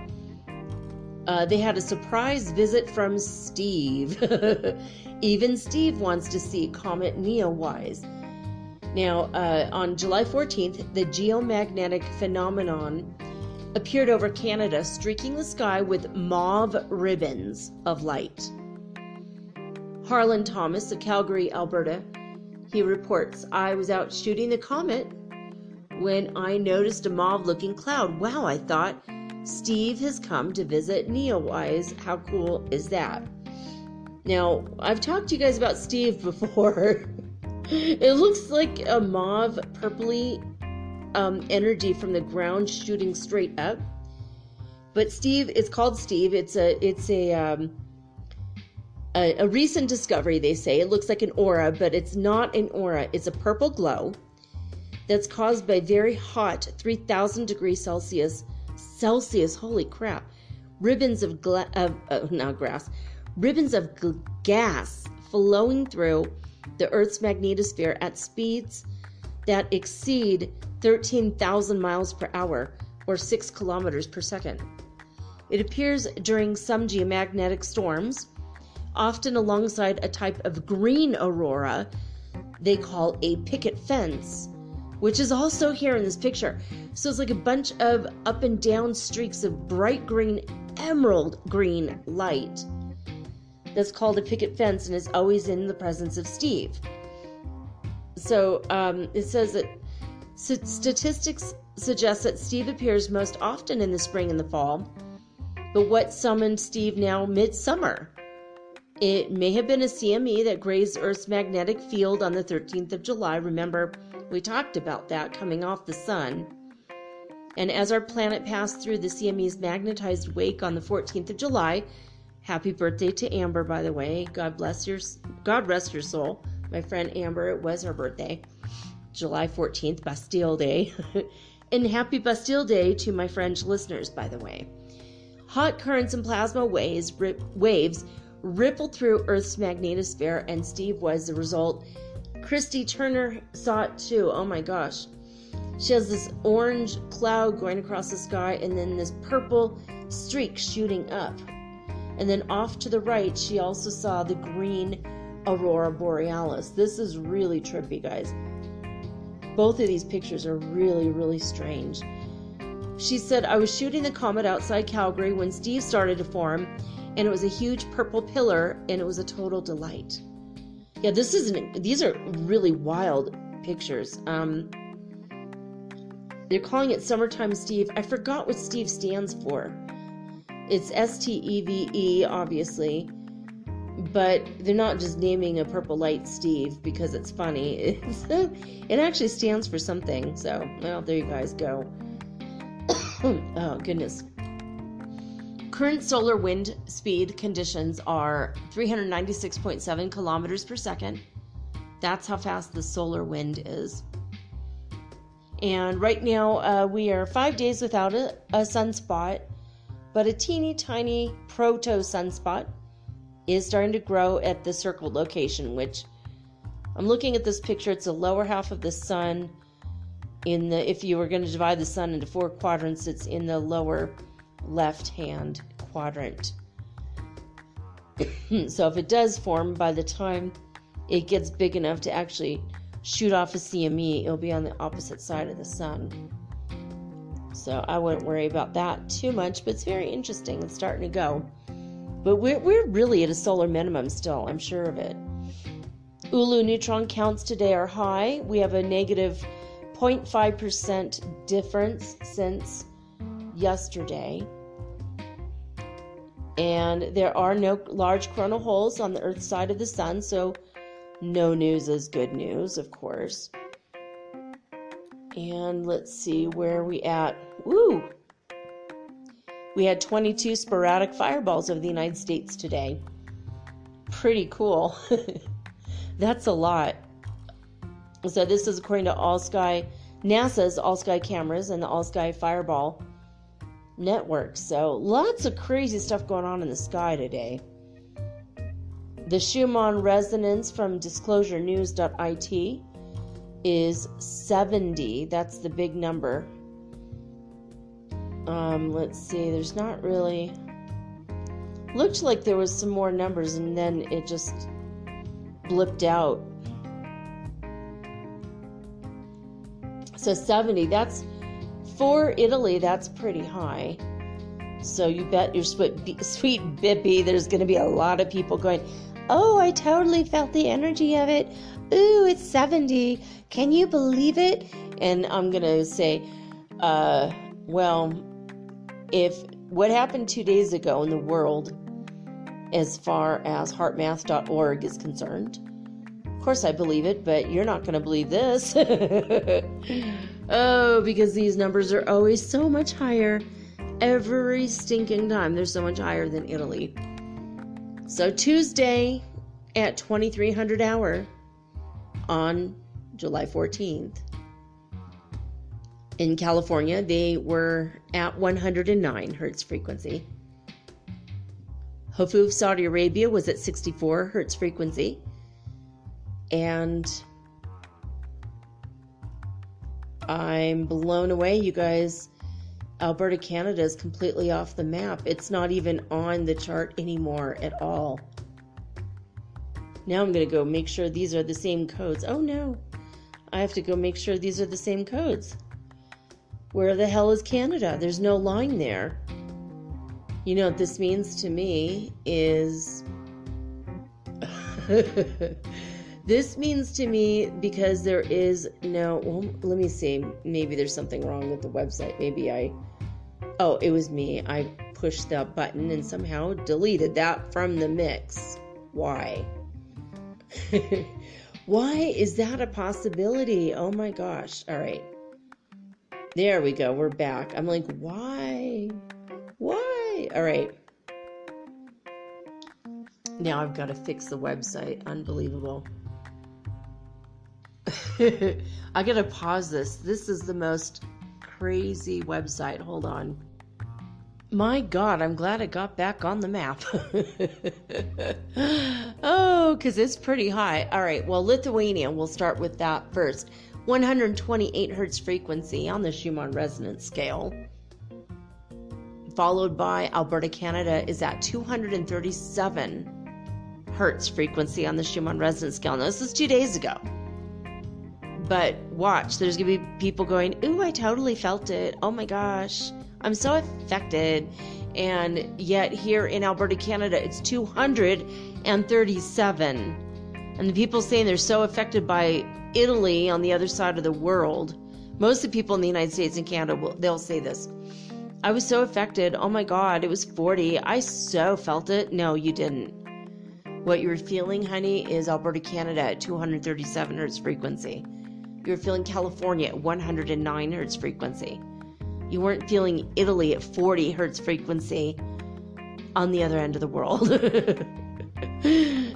They had a surprise visit from Steve. Even Steve wants to see Comet Neowise. Now, on July 14th, the geomagnetic phenomenon appeared over Canada, streaking the sky with mauve ribbons of light. Harlan Thomas of Calgary, Alberta, he reports, I was out shooting the comet when I noticed a mauve-looking cloud. Wow, I thought, Steve has come to visit Neowise. How cool is that? Now, I've talked to you guys about Steve before. It looks like a mauve purpley energy from the ground shooting straight up. But Steve, it's called Steve. It's a recent discovery, they say. It looks like an aura, but it's not an aura. It's a purple glow that's caused by very hot 3,000 degrees Celsius, holy crap, ribbons of gas flowing through the Earth's magnetosphere at speeds that exceed 13,000 miles per hour, or 6 kilometers per second. It appears during some geomagnetic storms, often alongside a type of green aurora they call a picket fence, which is also here in this picture. So it's like a bunch of up and down streaks of bright green, emerald green light. That's called a picket fence and is always in the presence of Steve. So it says that statistics suggest that Steve appears most often in the spring and the fall. But what summoned Steve now midsummer? It may have been a CME that grazed Earth's magnetic field on the 13th of July. Remember, we talked about that coming off the sun. And as our planet passed through the CME's magnetized wake on the 14th of July, happy birthday to Amber, by the way. God rest your soul. My friend Amber, it was her birthday. July 14th, Bastille Day. And happy Bastille Day to my French listeners, by the way. Hot currents and plasma waves rippled through Earth's magnetosphere, and Steve was the result. Christy Turner saw it too. Oh my gosh. She has this orange cloud going across the sky and then this purple streak shooting up. And then off to the right, she also saw the green aurora borealis. This is really trippy, guys. Both of these pictures are really, really strange. She said, I was shooting the comet outside Calgary when Steve started to form, and it was a huge purple pillar, and it was a total delight. Yeah, these are really wild pictures. They're calling it Summertime Steve. I forgot what Steve stands for. It's STEVE, obviously, but they're not just naming a purple light Steve because it's funny. It actually stands for something. So, well, there you guys go. Oh, goodness. Current solar wind speed conditions are 396.7 kilometers per second. That's how fast the solar wind is. And right now, we are 5 days without a sunspot, but a teeny tiny proto-sunspot is starting to grow at the circled location, which I'm looking at this picture. It's the lower half of the sun. If you were going to divide the sun into 4 quadrants, it's in the lower left-hand quadrant. So if it does form, by the time it gets big enough to actually shoot off a CME, it'll be on the opposite side of the sun. So I wouldn't worry about that too much, but it's very interesting. It's starting to go. But we're really at a solar minimum still, I'm sure of it. Ulu neutron counts today are high. We have a negative 0.5% difference since yesterday. And there are no large coronal holes on the Earth's side of the sun, so no news is good news, of course. And let's see where we at Woo! We had 22 sporadic fireballs over the United States today. Pretty cool. That's a lot. So this is according to NASA's all-sky cameras and the all-sky fireball network. So lots of crazy stuff going on in the sky today. The Schumann Resonance from disclosurenews.it is 70. That's the big number. Let's see. There's not really... Looked like there was some more numbers and then it just blipped out. So 70, that's for Italy, that's pretty high. So you bet your sweet Bippy, there's going to be a lot of people going, oh, I totally felt the energy of it. Ooh, it's 70. Can you believe it? And I'm going to say, well, if what happened 2 days ago in the world, as far as heartmath.org is concerned, of course I believe it, but you're not going to believe this. Oh, because these numbers are always so much higher. Every stinking time they're so much higher than Italy. So Tuesday at 2300 hour on July 14th. In California, they were at 109 hertz frequency. Hofuf, Saudi Arabia was at 64 hertz frequency. And I'm blown away, you guys. Alberta, Canada is completely off the map. It's not even on the chart anymore at all. Now I'm going to go make sure these are the same codes. Oh no, I have to go make sure these are the same codes. Where the hell is Canada? There's no line there. You know what this means to me is... This means to me, because there is no... Well, let me see. Maybe there's something wrong with the website. Maybe Oh, it was me. I pushed that button and somehow deleted that from the mix. Why? Why is that a possibility? Oh my gosh. All right. There we go. We're back. I'm like, why? Why? All right. Now I've got to fix the website. Unbelievable. I gotta pause this. This is the most crazy website. Hold on. My God, I'm glad I got back on the map. Oh, because it's pretty high. All right, well, Lithuania, we'll start with that first. 128 hertz frequency on the Schumann Resonance scale. Followed by Alberta, Canada is at 237 hertz frequency on the Schumann Resonance scale. Now, this is 2 days ago. But watch, there's going to be people going, ooh, I totally felt it. Oh my gosh, I'm so affected. And yet here in Alberta, Canada, it's 237. And the people saying they're so affected by Italy on the other side of the world, most of the people in the United States and Canada, they'll say this. I was so affected. Oh my God, it was 40. I so felt it. No, you didn't. What you were feeling, honey, is Alberta, Canada at 237 hertz frequency. You were feeling California at 109 hertz frequency. You weren't feeling Italy at 40 hertz frequency on the other end of the world.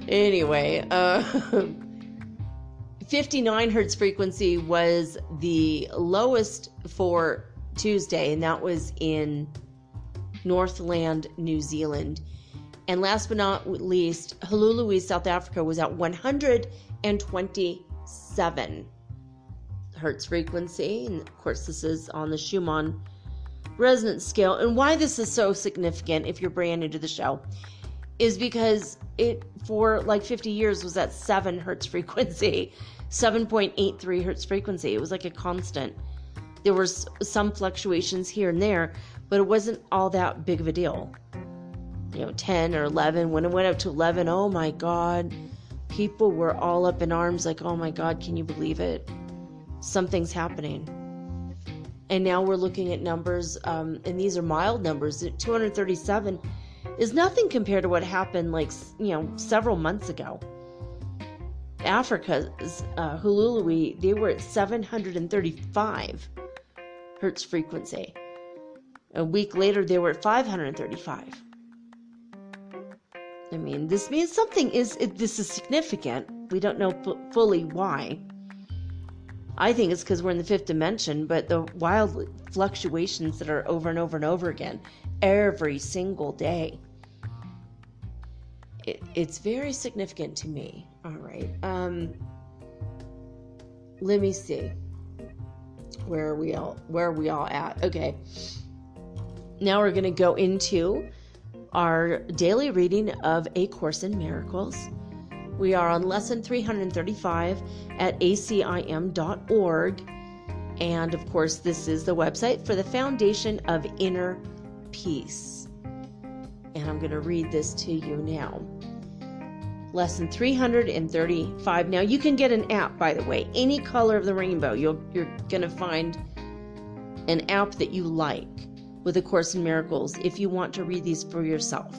Anyway, 59 hertz frequency was the lowest for Tuesday, and that was in Northland, New Zealand. And last but not least, Hululu, South Africa was at 127 hertz frequency. And of course, this is on the Schumann Resonance scale. And why this is so significant, if you're brand new to the show, is because it, for like 50 years, was at 7 hertz frequency, 7.83 hertz frequency. It was like a constant. There were some fluctuations here and there, but it wasn't all that big of a deal. 10 or 11. When it went up to 11, oh my God, people were all up in arms like, oh my God, can you believe it? Something's happening. And now we're looking at numbers, and these are mild numbers. 237 is nothing compared to what happened several months ago. Africa's Hululu, they were at 735 hertz frequency. A week later, they were at 535. I mean, this means this is significant. We don't know fully why. I think it's because we're in the fifth dimension, but the wild fluctuations that are over and over and over again, every single day. It's very significant to me. All right. Let me see. Where are we all at? Okay. Now we're going to go into our daily reading of A Course in Miracles. We are on lesson 335 at acim.org. And of course, this is the website for the Foundation of Inner Peace. And I'm going to read this to you now. Lesson 335. Now, you can get an app, by the way. Any color of the rainbow. You're going to find an app that you like with A Course in Miracles if you want to read these for yourself.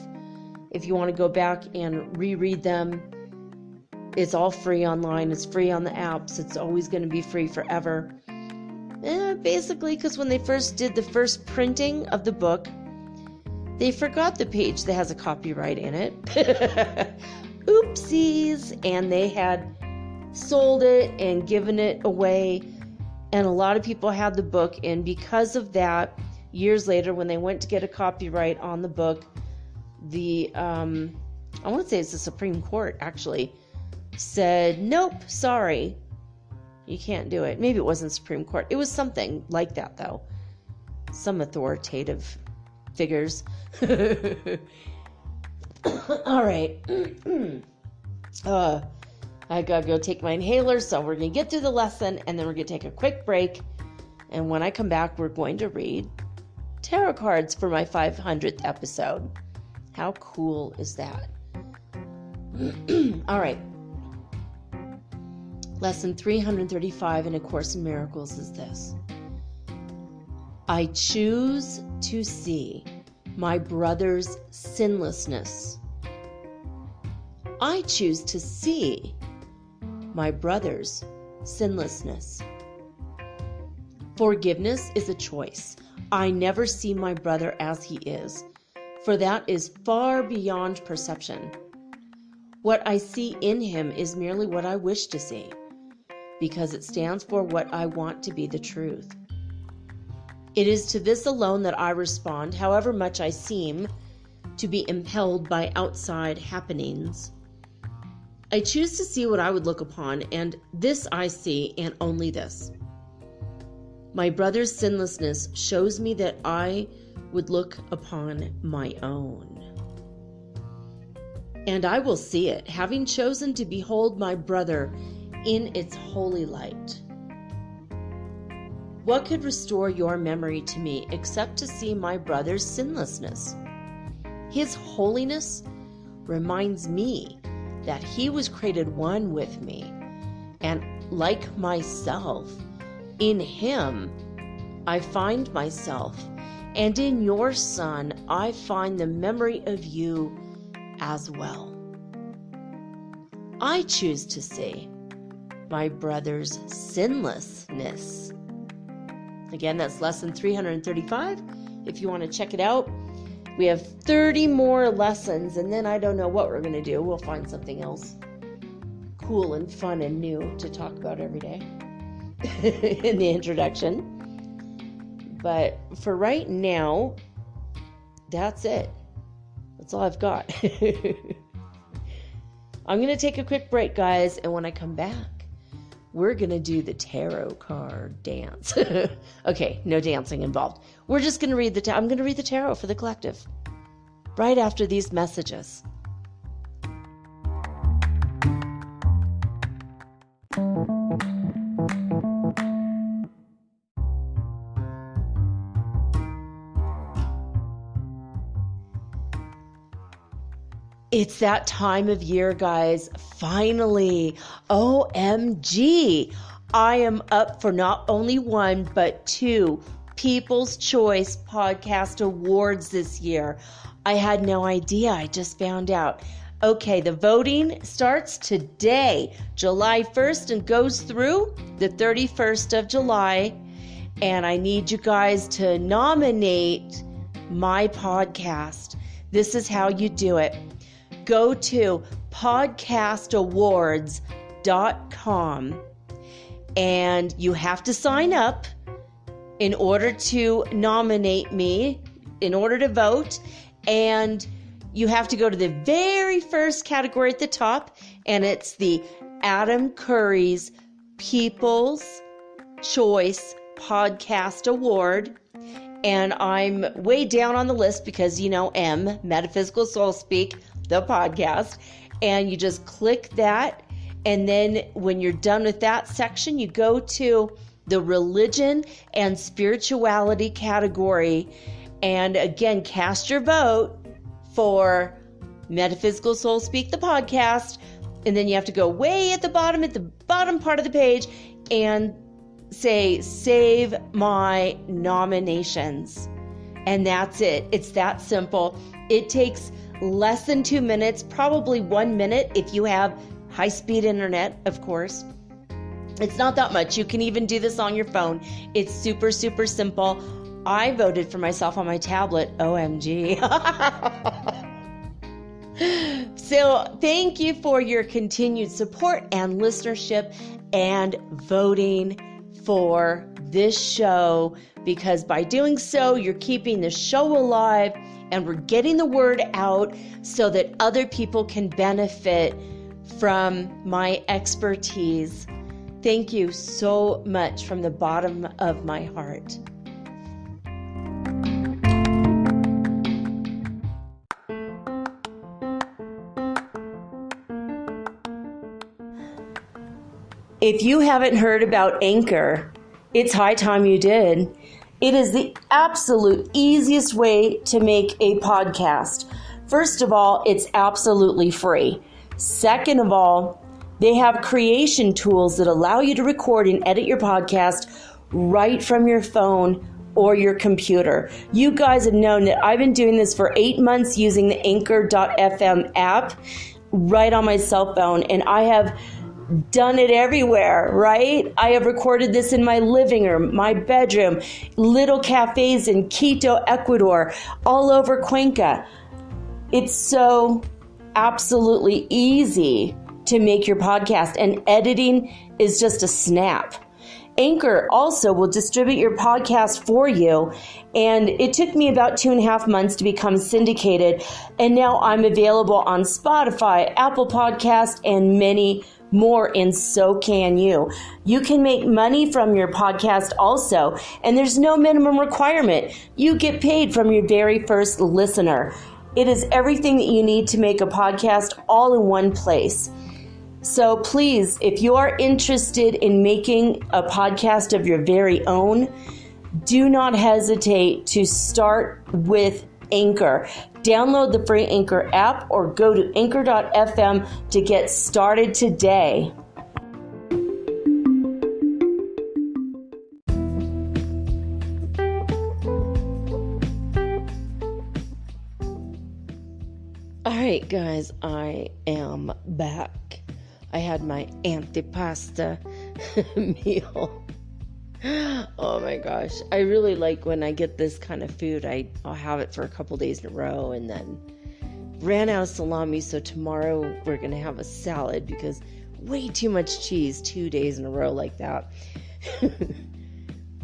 If you want to go back and reread them, it's all free online. It's free on the apps. It's always going to be free forever. Basically, because when they first did the first printing of the book, they forgot the page that has a copyright in it. Oopsies. And they had sold it and given it away. And a lot of people had the book. And because of that, years later, when they went to get a copyright on the book, I want to say it's the Supreme Court, actually, said, nope, sorry, you can't do it. Maybe it wasn't Supreme Court. It was something like that, though. Some authoritative figures. All right. I gotta go take my inhaler, so we're gonna get through the lesson, and then we're gonna take a quick break. And when I come back, we're going to read tarot cards for my 500th episode. How cool is that? All right. Lesson 335 in A Course in Miracles is this. I choose to see my brother's sinlessness. I choose to see my brother's sinlessness. Forgiveness is a choice. I never see my brother as he is, for that is far beyond perception. What I see in him is merely what I wish to see, because it stands for what I want to be the truth. It is to this alone that I respond, however much I seem to be impelled by outside happenings. I choose to see what I would look upon, and this I see, and only this. My brother's sinlessness shows me that I would look upon my own. And I will see it, having chosen to behold my brother in its holy light. What could restore your memory to me except to see my brother's sinlessness? His holiness reminds me that he was created one with me, and like myself, in him I find myself, and in your Son I find the memory of you as well. I choose to see my brother's sinlessness. Again, that's lesson 335. If you want to check it out, we have 30 more lessons, and then I don't know what we're going to do. We'll find something else cool and fun and new to talk about every day in the introduction. But for right now, that's it. That's all I've got. I'm going to take a quick break, guys, and when I come back, we're going to do the tarot card dance. Okay, no dancing involved. We're just going to read I'm going to read the tarot for the collective right after these messages. It's that time of year, guys. Finally. OMG. I am up for not only one, but 2 People's Choice Podcast Awards this year. I had no idea. I just found out. Okay, the voting starts today, July 1st, and goes through the 31st of July. And I need you guys to nominate my podcast. This is how you do it. Go to podcastawards.com and you have to sign up in order to nominate me, in order to vote. And you have to go to the very first category at the top, and it's the Adam Curry's People's Choice Podcast Award. And I'm way down on the list because, M, Metaphysical Soul Speak, the podcast. And you just click that. And then when you're done with that section, you go to the religion and spirituality category. And again, cast your vote for Metaphysical Soul Speak, the podcast. And then you have to go way at the bottom part of the page and say, save my nominations. And that's it. It's that simple. It takes less than 2 minutes, probably 1 minute if you have high-speed internet, of course. It's not that much. You can even do this on your phone. It's super, super simple. I voted for myself on my tablet. OMG. So thank you for your continued support and listenership and voting for this show, because by doing so, you're keeping the show alive and we're getting the word out so that other people can benefit from my expertise. Thank you so much from the bottom of my heart. If you haven't heard about Anchor, it's high time you did. It is the absolute easiest way to make a podcast. First of all, it's absolutely free. Second of all, they have creation tools that allow you to record and edit your podcast right from your phone or your computer. You guys have known that I've been doing this for 8 months using the Anchor.fm app right on my cell phone, and I have done it everywhere, right? I have recorded this in my living room, my bedroom, little cafes in Quito, Ecuador, all over Cuenca. It's so absolutely easy to make your podcast, and editing is just a snap. Anchor also will distribute your podcast for you, and it took me about 2.5 months to become syndicated, and now I'm available on Spotify, Apple Podcast, and many more, and so can you. You can make money from your podcast also, and there's no minimum requirement. You get paid from your very first listener. It is everything that you need to make a podcast all in one place. So please, if you are interested in making a podcast of your very own, do not hesitate to start with Anchor. Download the free Anchor app or go to anchor.fm to get started today. All right, guys, I am back. I had my antipasta meal. Oh my gosh. I really like when I get this kind of food. I'll have it for a couple days in a row, and then ran out of salami, so tomorrow we're going to have a salad because way too much cheese 2 days in a row like that.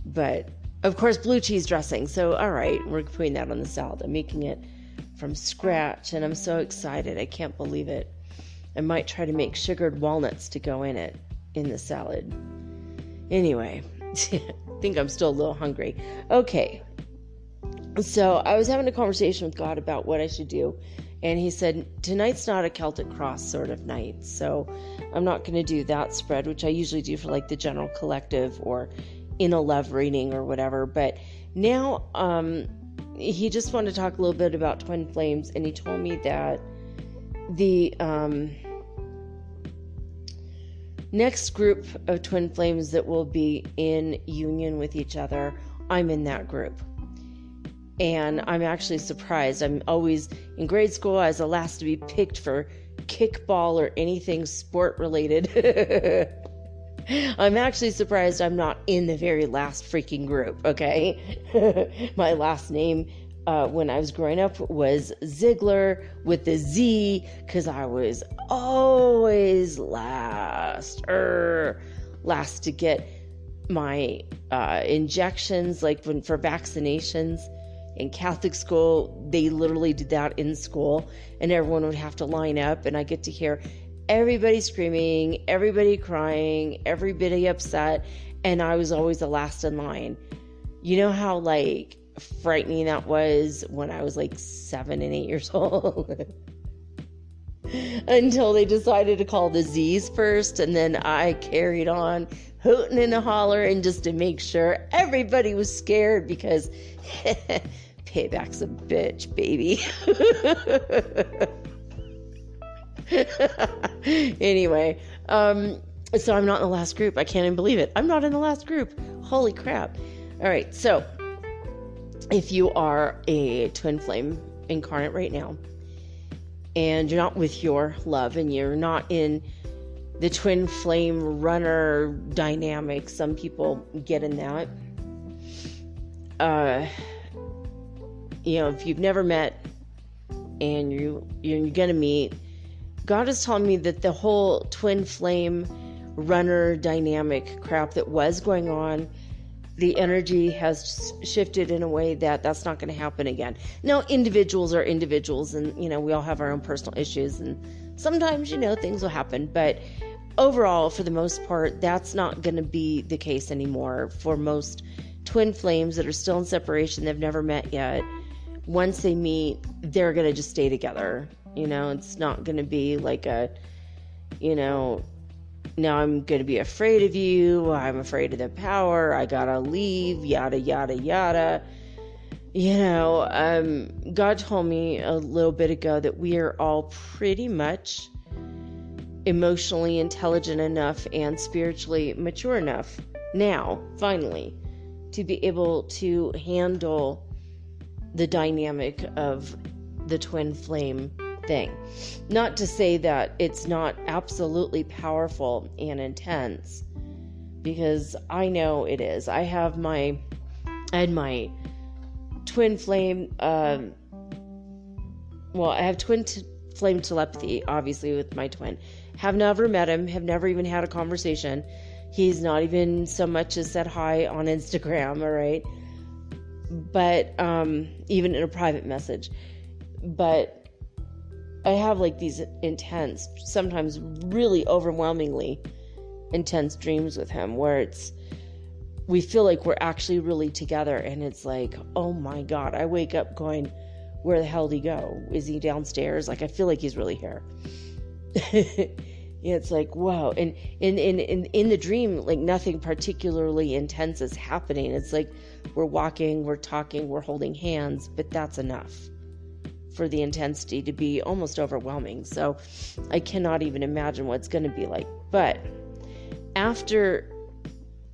But of course, blue cheese dressing. So all right, we're putting that on the salad. I'm making it from scratch, and I'm so excited. I can't believe it. I might try to make sugared walnuts to go in the salad. Anyway, I think I'm still a little hungry. Okay. So I was having a conversation with God about what I should do. And he said, tonight's not a Celtic Cross sort of night. So I'm not going to do that spread, which I usually do for like the general collective or in a love reading or whatever. But now he just wanted to talk a little bit about twin flames. And he told me that the next group of twin flames that will be in union with each other, I'm in that group. And I'm actually surprised. I'm always, in grade school, I was the last to be picked for kickball or anything sport related. I'm actually surprised I'm not in the very last freaking group, okay? My last name when I was growing up was Ziegler with the Z, because I was always last to get my injections, like for vaccinations. In Catholic school, they literally did that in school, and everyone would have to line up, and I get to hear everybody screaming, everybody crying, everybody upset, and I was always the last in line. You know how like frightening that was when I was like 7 and 8 years old? Until they decided to call the Z's first, and then I carried on hooting and hollering just to make sure everybody was scared, because payback's a bitch, baby. Anyway, so I'm not in the last group. I can't even believe it. I'm not in the last group. Holy crap. All right, so if you are a twin flame incarnate right now, and you're not with your love, and you're not in the twin flame runner dynamic, some people get in that. If you've never met and you're gonna meet, God is telling me that the whole twin flame runner dynamic crap that was going on, the energy has shifted in a way that that's not going to happen again. Now, individuals are individuals, and, we all have our own personal issues, and sometimes, things will happen. But overall, for the most part, that's not going to be the case anymore for most twin flames that are still in separation. They've never met yet. Once they meet, they're going to just stay together. It's not going to be like now I'm going to be afraid of you, I'm afraid of the power, I gotta leave, yada, yada, yada. God told me a little bit ago that we are all pretty much emotionally intelligent enough and spiritually mature enough now, finally, to be able to handle the dynamic of the twin flame thing. Not to say that it's not absolutely powerful and intense, because I know it is. I had my twin flame, I have flame telepathy, obviously, with my twin. Have never met him, have never even had a conversation. He's not even so much as said hi on Instagram, all right? But, even in a private message. But I have like these intense, sometimes really overwhelmingly intense dreams with him, where we feel like we're actually really together, and it's like, oh my God, I wake up going, where the hell did he go? Is he downstairs? Like, I feel like he's really here. It's like, whoa. And in the dream, like nothing particularly intense is happening. It's like we're walking, we're talking, we're holding hands, but that's enough for the intensity to be almost overwhelming. So I cannot even imagine what it's going to be like. But after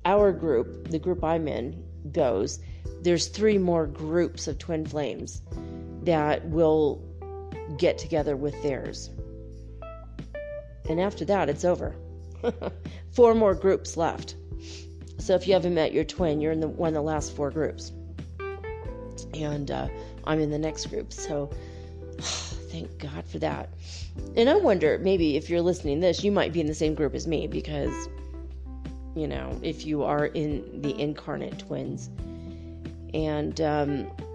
our group, the group I'm in, goes, there's 3 more groups of twin flames that will get together with theirs. And after that, it's over. 4 more groups left. So if you haven't met your twin, you're in one of the last 4 groups. And I'm in the next group. So thank God for that. And I wonder, maybe if you're listening to this, you might be in the same group as me, because, if you are in the incarnate twins. And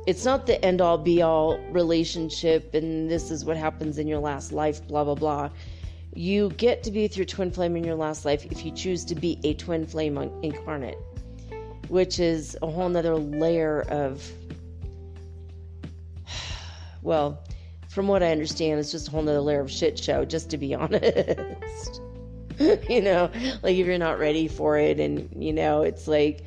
it's not the end-all, be-all relationship, and this is what happens in your last life, blah, blah, blah. You get to be with your twin flame in your last life if you choose to be a twin flame incarnate, which is a whole nother layer of, well, from what I understand, it's just a whole nother layer of shit show, just to be honest. Like if you're not ready for it, and, it's like,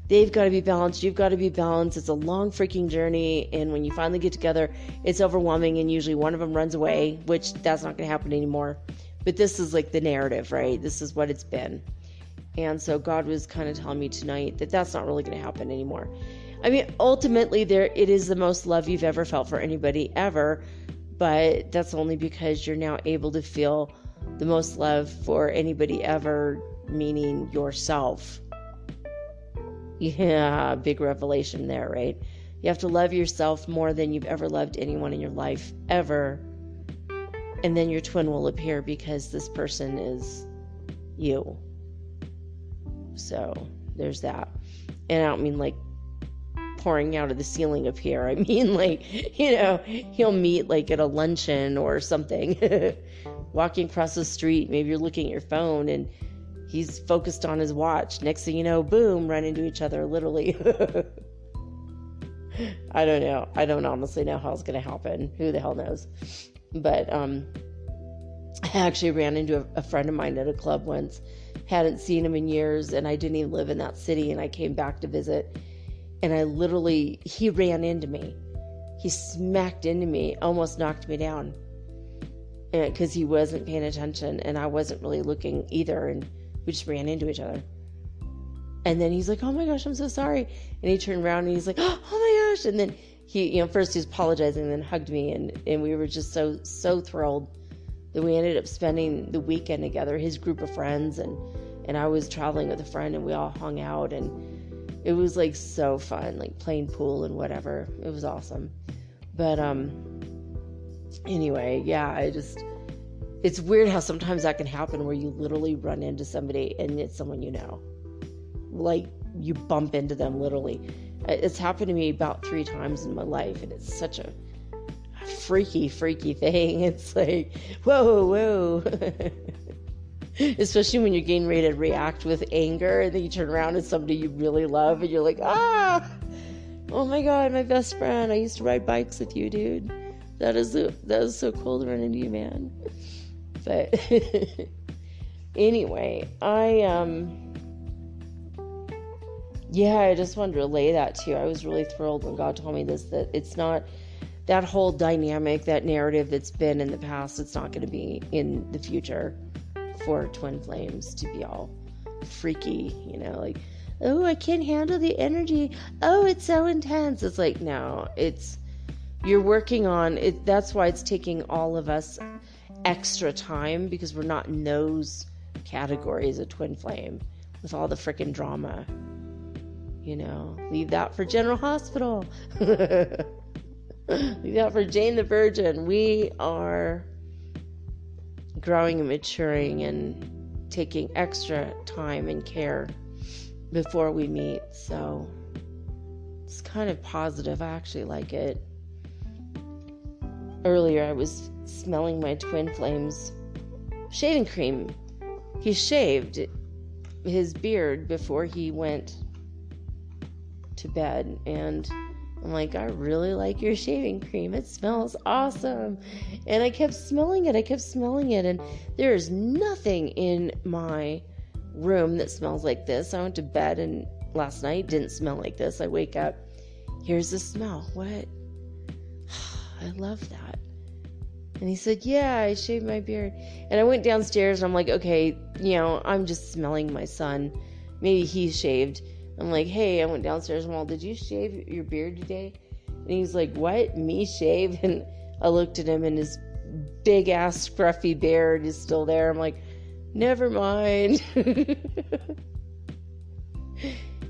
they've got to be balanced, you've got to be balanced. It's a long freaking journey, and when you finally get together, it's overwhelming, and usually one of them runs away, which that's not going to happen anymore. But this is like the narrative, right? This is what it's been. And so God was kind of telling me tonight that that's not really going to happen anymore. I mean, ultimately, it is the most love you've ever felt for anybody ever, but that's only because you're now able to feel the most love for anybody ever, meaning yourself. Yeah, big revelation there, right? You have to love yourself more than you've ever loved anyone in your life, ever. And then your twin will appear because this person is you. So there's that. And I don't mean like pouring out of the ceiling appear. I mean like, he'll meet like at a luncheon or something. Walking across the street, maybe you're looking at your phone and he's focused on his watch. Next thing you know, boom, run into each other, literally. I don't know. I don't honestly know how it's going to happen. Who the hell knows? But I actually ran into a friend of mine at a club once. Hadn't seen him in years, and I didn't even live in that city, and I came back to visit. And he ran into me. He smacked into me, almost knocked me down. Because he wasn't paying attention, and I wasn't really looking either, and we just ran into each other. And then he's like, oh my gosh, I'm so sorry. And he turned around and he's like, oh my gosh. And then he, first he was apologizing and then hugged me. And we were just so thrilled that we ended up spending the weekend together, his group of friends. And I was traveling with a friend and we all hung out. And it was like so fun, like playing pool and whatever. It was awesome. But anyway, yeah, it's weird how sometimes that can happen where you literally run into somebody and it's someone you know. Like you bump into them literally. It's happened to me about 3 times in my life, and it's such a freaky thing. It's like, whoa. Especially when you're getting ready to react with anger, and then you turn around and somebody you really love, and you're like, oh my God, my best friend. I used to ride bikes with you, dude. That is so cool to run into you, man. But anyway, I just wanted to relay that to you. I was really thrilled when God told me this, that it's not that whole dynamic, that narrative that's been in the past, it's not going to be in the future for twin flames to be all freaky, like, oh, I can't handle the energy. Oh, it's so intense. It's like, no, you're working on it. That's why it's taking all of us extra time, because we're not in those categories of twin flame with all the freaking drama. Leave that for General Hospital. Leave that for Jane the Virgin. We are growing and maturing and taking extra time and care before we meet. So it's kind of positive. I actually like it. Earlier, I was smelling my twin flame's shaving cream. He shaved his beard before he went to bed, and I'm like, I really like your shaving cream. It smells awesome. And I kept smelling it, and there is nothing in my room that smells like this. I went to bed and last night didn't smell like this. I wake up, here's the smell. What? I love that. And he said, yeah, I shaved my beard. And I went downstairs and I'm like, okay, I'm just smelling my son. Maybe he shaved. I'm like, hey, I went downstairs and, well, did you shave your beard today? And he's like, what? Me shave? And I looked at him and his big ass scruffy beard is still there. I'm like, never mind.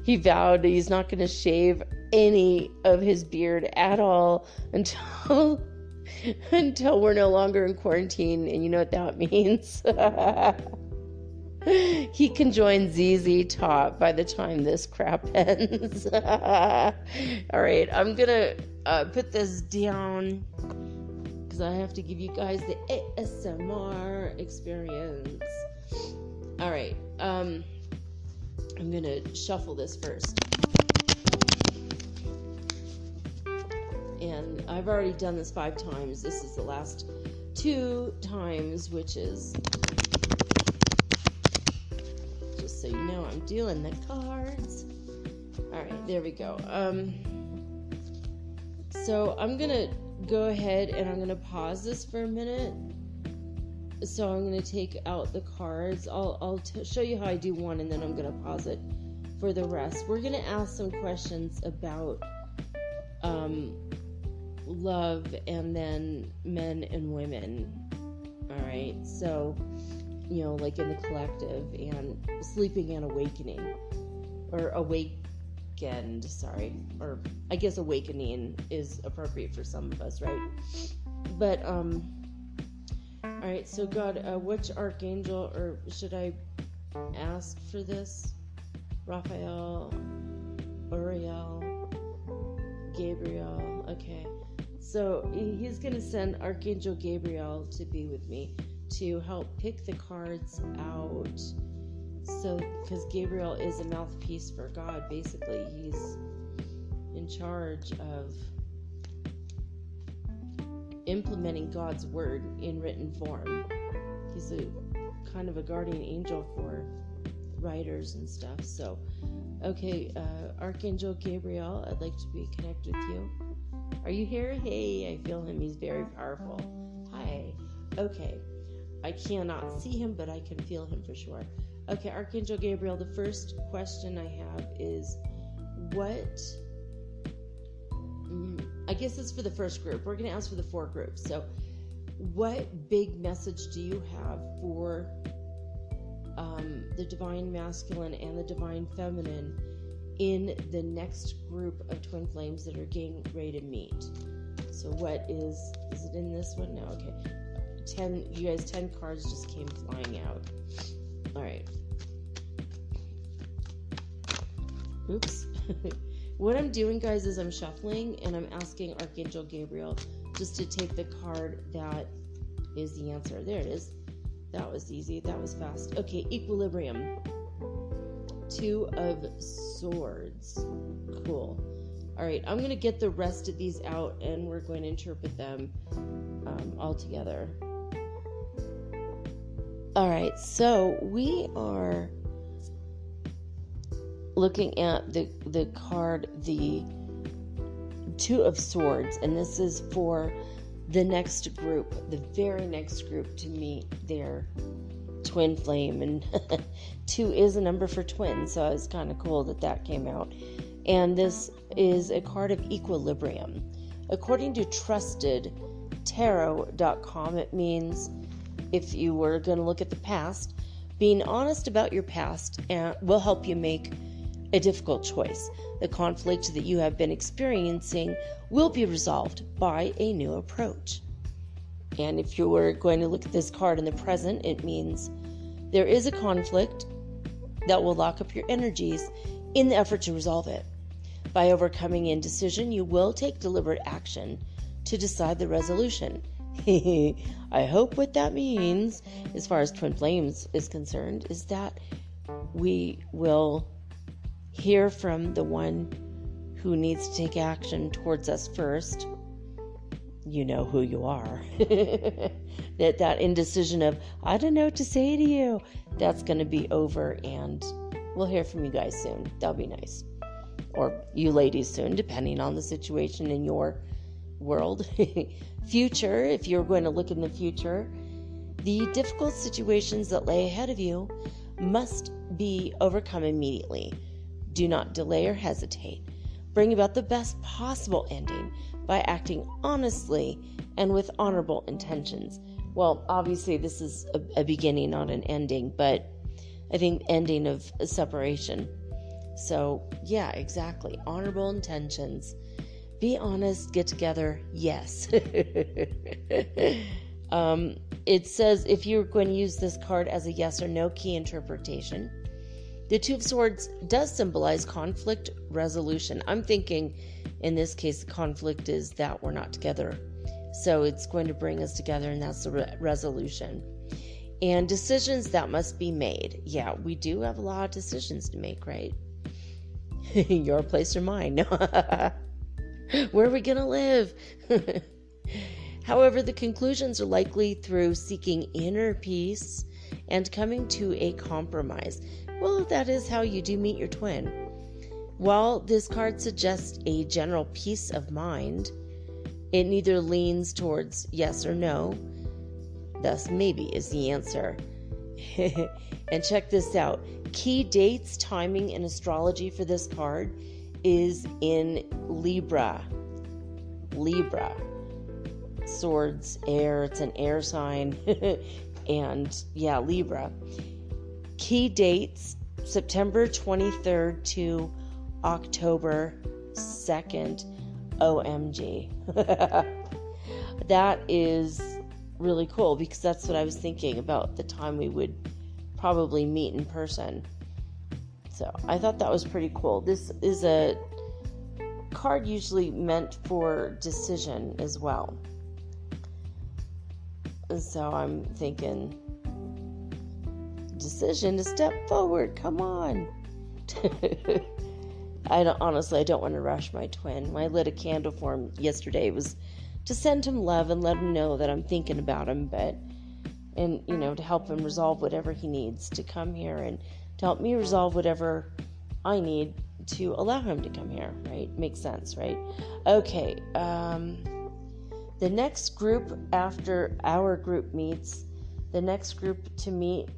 He vowed that he's not going to shave any of his beard at all until we're no longer in quarantine. And you know what that means? He can join ZZ Top by the time this crap ends. All right, I'm gonna put this down because I have to give you guys the ASMR experience. All right, I'm gonna shuffle this first. And I've already done this 5 times. This is the last 2 times, which is... so you know I'm doing the cards. Alright, there we go. So I'm gonna go ahead and I'm gonna pause this for a minute. So I'm gonna take out the cards. I'll show you how I do one, and then I'm gonna pause it for the rest. We're gonna ask some questions about love, and then men and women. Alright, so like in the collective, and sleeping and awakening, or sorry, or I guess awakening is appropriate for some of us, right? But all right, so God, which archangel, or should I ask for this? Raphael, Uriel, Gabriel. Okay, so he's going to send Archangel Gabriel to be with me to help pick the cards out. So, because Gabriel is a mouthpiece for God, basically, he's in charge of implementing God's word in written form. He's a kind of a guardian angel for writers and stuff. So, okay, Archangel Gabriel, I'd like to be connected with you. Are you here? Hey, I feel him. He's very powerful. Hi. Okay. I cannot see him, but I can feel him for sure. Okay, Archangel Gabriel, the first question I have is what... I guess it's for the first group. We're going to ask for the 4 groups. So what big message do you have for the divine masculine and the divine feminine in the next group of twin flames that are getting ready to meet? So what is it in this one? No, okay. 10 cards just came flying out. All right. Oops. What I'm doing, guys, is I'm shuffling and I'm asking Archangel Gabriel just to take the card that is the answer. There it is. That was easy. That was fast. Okay, equilibrium. 2 of Swords. Cool. All right, I'm going to get the rest of these out and we're going to interpret them all together. All right, so we are looking at the card, the 2 of Swords, and this is for the next group, the very next group to meet their twin flame. And 2 is a number for twins, so it's kind of cool that came out. And this is a card of equilibrium. According to trustedtarot.com, it means, if you were going to look at the past, being honest about your past will help you make a difficult choice. The conflict that you have been experiencing will be resolved by a new approach. And if you were going to look at this card in the present, it means there is a conflict that will lock up your energies in the effort to resolve it. By overcoming indecision, you will take deliberate action to decide the resolution. I hope what that means, as far as twin flames is concerned, is that we will hear from the one who needs to take action towards us first. You know who you are. that indecision of, I don't know what to say to you, that's going to be over, and we'll hear from you guys soon. That'll be nice. Or you ladies soon, depending on the situation in your world. Future, if you're going to look in the future, the difficult situations that lay ahead of you must be overcome immediately. Do not delay or hesitate. Bring about the best possible ending by acting honestly and with honorable intentions. Well, obviously this is a beginning, not an ending, but I think ending of a separation. So yeah, exactly. Honorable intentions. Be honest, get together, yes. It says if you're going to use this card as a yes or no key interpretation, the 2 of Swords does symbolize conflict resolution. I'm thinking in this case, the conflict is that we're not together. So it's going to bring us together, and that's the resolution. And decisions that must be made. Yeah, we do have a lot of decisions to make, right? Your place or mine. Where are we going to live? However, the conclusions are likely through seeking inner peace and coming to a compromise. Well, that is how you do meet your twin. While this card suggests a general peace of mind, it neither leans towards yes or no. Thus, maybe is the answer. And check this out. Key dates, timing, and astrology for this card is in Libra. Libra. Swords, air. It's an air sign. And yeah, Libra. Key dates, September 23rd to October 2nd. OMG. That is really cool, because that's what I was thinking about, the time we would probably meet in person. So I thought that was pretty cool. This is a card usually meant for decision as well. And so I'm thinking, decision to step forward, come on. I don't want to rush my twin. I lit a candle for him yesterday. It was to send him love and let him know that I'm thinking about him, and to help him resolve whatever he needs to come here, and to help me resolve whatever I need to allow him to come here, right? Makes sense, right? Okay, the next group after our group meets, the next group to meet,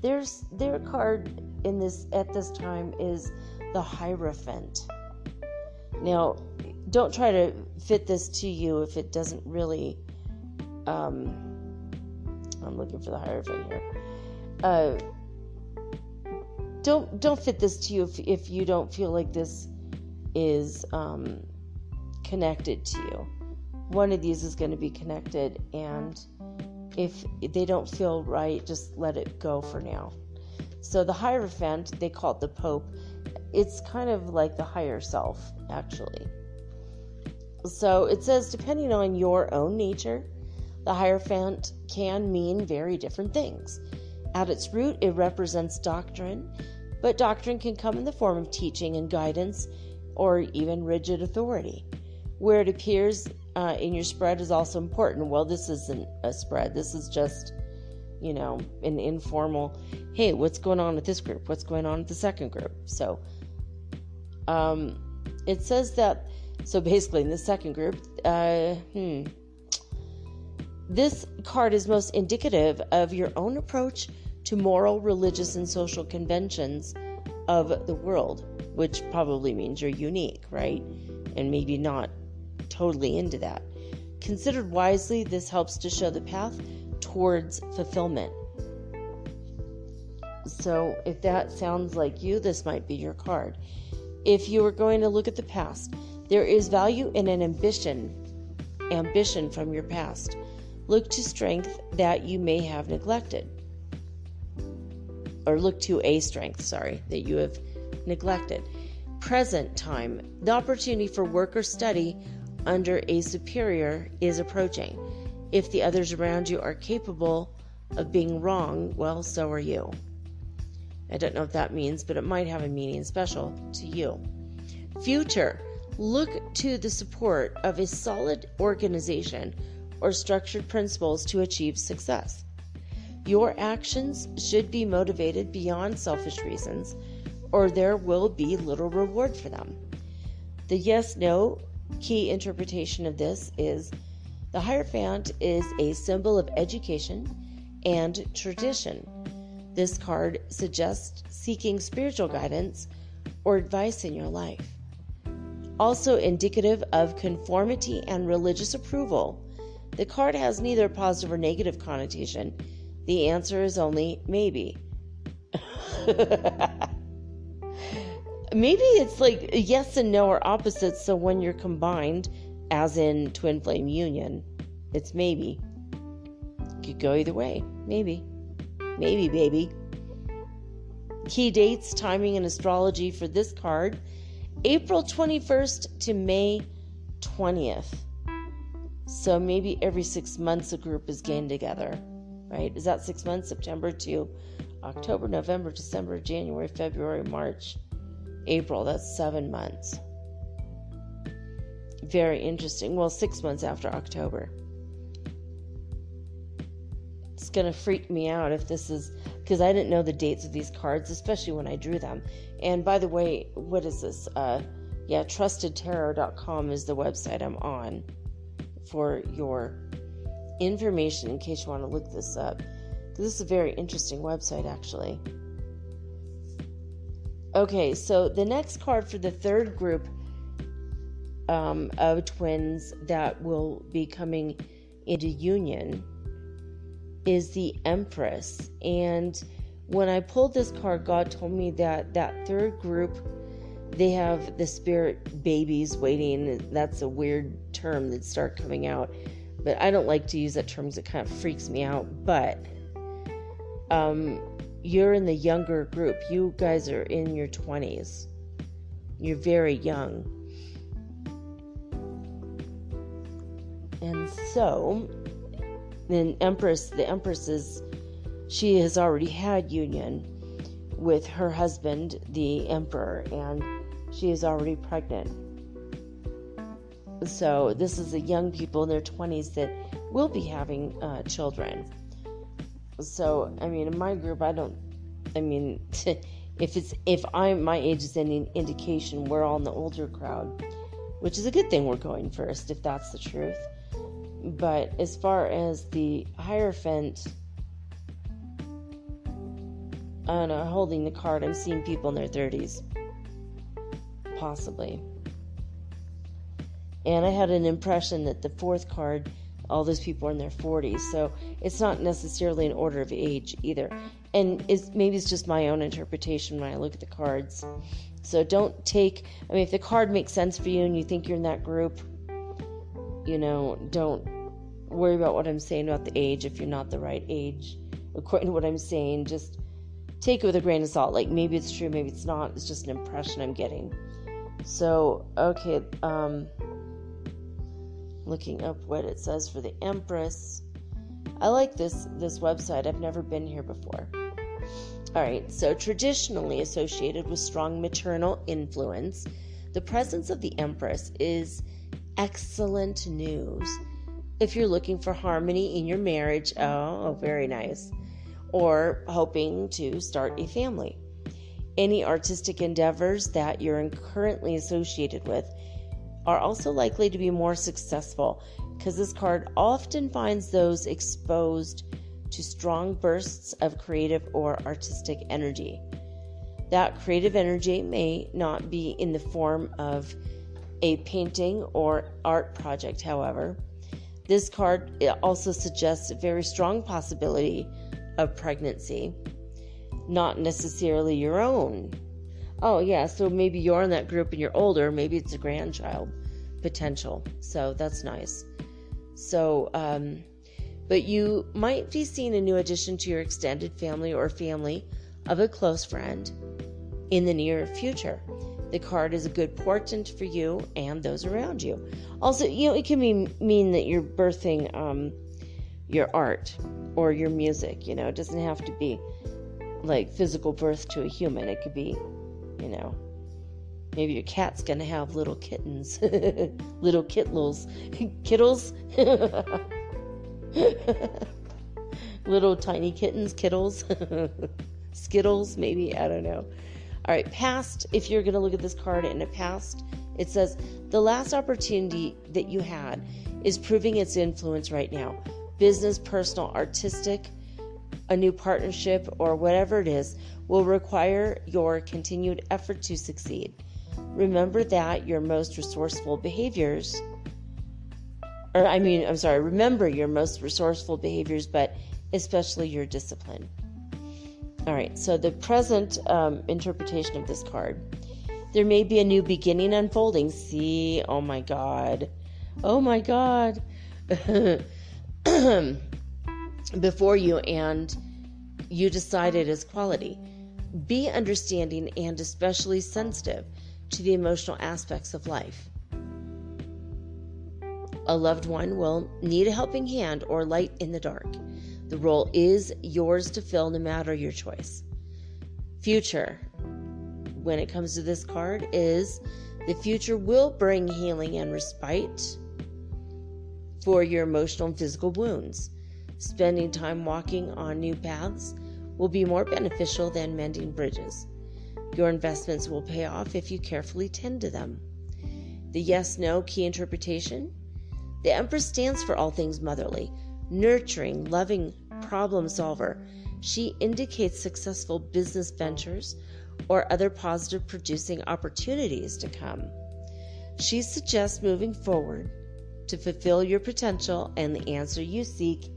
their card at this time is the Hierophant. Now, don't try to fit this to you if it doesn't really, I'm looking for the Hierophant here. Don't fit this to you if you don't feel like this is connected to you. One of these is going to be connected, and if they don't feel right, just let it go for now. So the Hierophant, they call it the Pope. It's kind of like the higher self, actually. So it says, depending on your own nature, the Hierophant can mean very different things. At its root, it represents doctrine, but doctrine can come in the form of teaching and guidance, or even rigid authority. Where it appears in your spread is also important. Well, this isn't a spread. This is just, an informal, hey, what's going on with this group? What's going on with the second group? So it says that, so basically in the second group, this card is most indicative of your own approach to moral, religious, and social conventions of the world, which probably means you're unique, right? And maybe not totally into that. Considered wisely, this helps to show the path towards fulfillment. So if that sounds like you, this might be your card. If you are going to look at the past, there is value in an ambition from your past. Look to strength that you may have neglected. Or look to a strength, that you have neglected. Present time, the opportunity for work or study under a superior is approaching. If the others around you are capable of being wrong, well, so are you. I don't know what that means, but it might have a meaning special to you. Future, look to the support of a solid organization or structured principles to achieve success. Your actions should be motivated beyond selfish reasons, or there will be little reward for them. The yes-no key interpretation of this is the Hierophant is a symbol of education and tradition. This card suggests seeking spiritual guidance or advice in your life. Also indicative of conformity and religious approval, the card has neither a positive or negative connotation. The answer is only maybe. Maybe it's like yes and no are opposites, so when you're combined, as in twin flame union, it's maybe. It could go either way. Maybe. Maybe, baby. Key dates, timing, and astrology for this card: April 21st to May 20th. So maybe every 6 months a group is getting together, right? Is that 6 months? September to October, November, December, January, February, March, April. That's 7 months. Very interesting. Well, 6 months after October. It's going to freak me out if this is, because I didn't know the dates of these cards, especially when I drew them. And by the way, what is this? TrustedTarot.com is the website I'm on for your information in case you want to look this up. This is a very interesting website, actually. Okay, so the next card for the third group of twins that will be coming into union is the Empress. And when I pulled this card, God told me that third group They have the spirit babies waiting. That's a weird term that start coming out, but I don't like to use that term because it kind of freaks me out. But you're in the younger group. You guys are in your 20s. You're very young. And so, the Empress she has already had union with her husband, the Emperor, and she is already pregnant. So this is the young people in their 20s that will be having children. So, I mean, in my group, if my age is any indication, we're all in the older crowd, which is a good thing we're going first, if that's the truth. But as far as the Hierophant, holding the card, I'm seeing people in their 30s. Possibly. And I had an impression that the fourth card, all those people are in their 40s. So it's not necessarily an order of age either. And maybe it's just my own interpretation when I look at the cards. So if the card makes sense for you and you think you're in that group, don't worry about what I'm saying about the age if you're not the right age. According to what I'm saying, just take it with a grain of salt. Like, maybe it's true, maybe it's not. It's just an impression I'm getting. So, okay, looking up what it says for the Empress. I like this website. I've never been here before. All right, so traditionally associated with strong maternal influence, the presence of the Empress is excellent news if you're looking for harmony in your marriage. Oh, very nice. Or hoping to start a family. Any artistic endeavors that you're currently associated with are also likely to be more successful, because this card often finds those exposed to strong bursts of creative or artistic energy. That creative energy may not be in the form of a painting or art project, however. This card also suggests a very strong possibility of pregnancy, not necessarily your own. Oh yeah, so maybe you're in that group and you're older, maybe it's a grandchild potential, so that's nice. So, but you might be seeing a new addition to your extended family or family of a close friend in the near future. The card is a good portent for you and those around you. Also, it can mean that you're birthing your art or your music. It doesn't have to be like physical birth to a human. It could be, maybe your cat's gonna have little kittens, little kittles, little tiny kittens, kittles, skittles, maybe, I don't know. All right, past, if you're gonna look at this card in a past, it says the last opportunity that you had is proving its influence right now. Business, personal, artistic, a new partnership, or whatever it is, will require your continued effort to succeed. Remember that your most resourceful behaviors, remember your most resourceful behaviors, but especially your discipline. All right, so the present interpretation of this card. There may be a new beginning unfolding. See, oh my God. Before you, and you decide it as quality. Be understanding and especially sensitive to the emotional aspects of life. A loved one will need a helping hand or light in the dark. The role is yours to fill, no matter your choice. Future, when it comes to this card, is the future will bring healing and respite for your emotional and physical wounds. Spending time walking on new paths will be more beneficial than mending bridges. Your investments will pay off if you carefully tend to them. The yes-no key interpretation. The Empress stands for all things motherly, nurturing, loving problem solver. She indicates successful business ventures or other positive producing opportunities to come. She suggests moving forward to fulfill your potential, and the answer you seek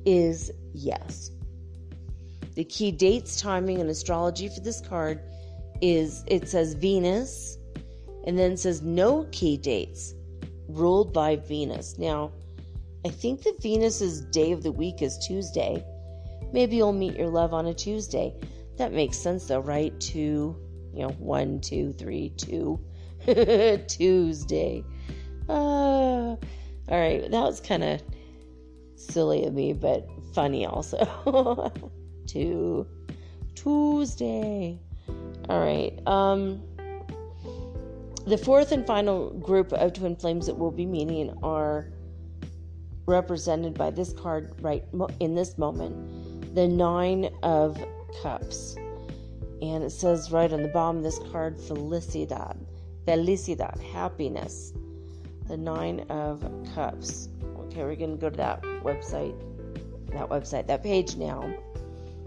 is yes. The key dates, timing, and astrology for this card is, it says Venus And then it says no key dates, ruled by Venus. Now, I think that Venus's day of the week is Tuesday. Maybe you'll meet your love on a Tuesday. That makes sense though, right? 1, 2, 3, 2. Tuesday. All right, that was kind of silly of me, but funny also. Tuesday. All right. The fourth and final group of twin flames that we'll be meeting are represented by this card right in this moment, the 9 of Cups. And it says right on the bottom of this card, felicidad, happiness. The 9 of Cups. Okay, we're going to go to that page now.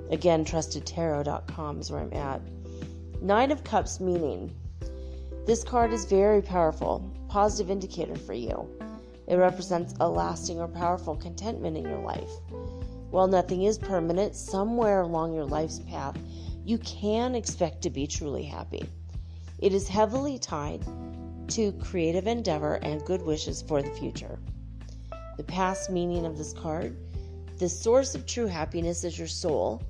Again, trustedtarot.com is where I'm at. 9 of Cups meaning, this card is very powerful, positive indicator for you. It represents a lasting or powerful contentment in your life. While nothing is permanent, somewhere along your life's path, you can expect to be truly happy. It is heavily tied to creative endeavor and good wishes for the future. The past meaning of this card, the source of true happiness is your soul,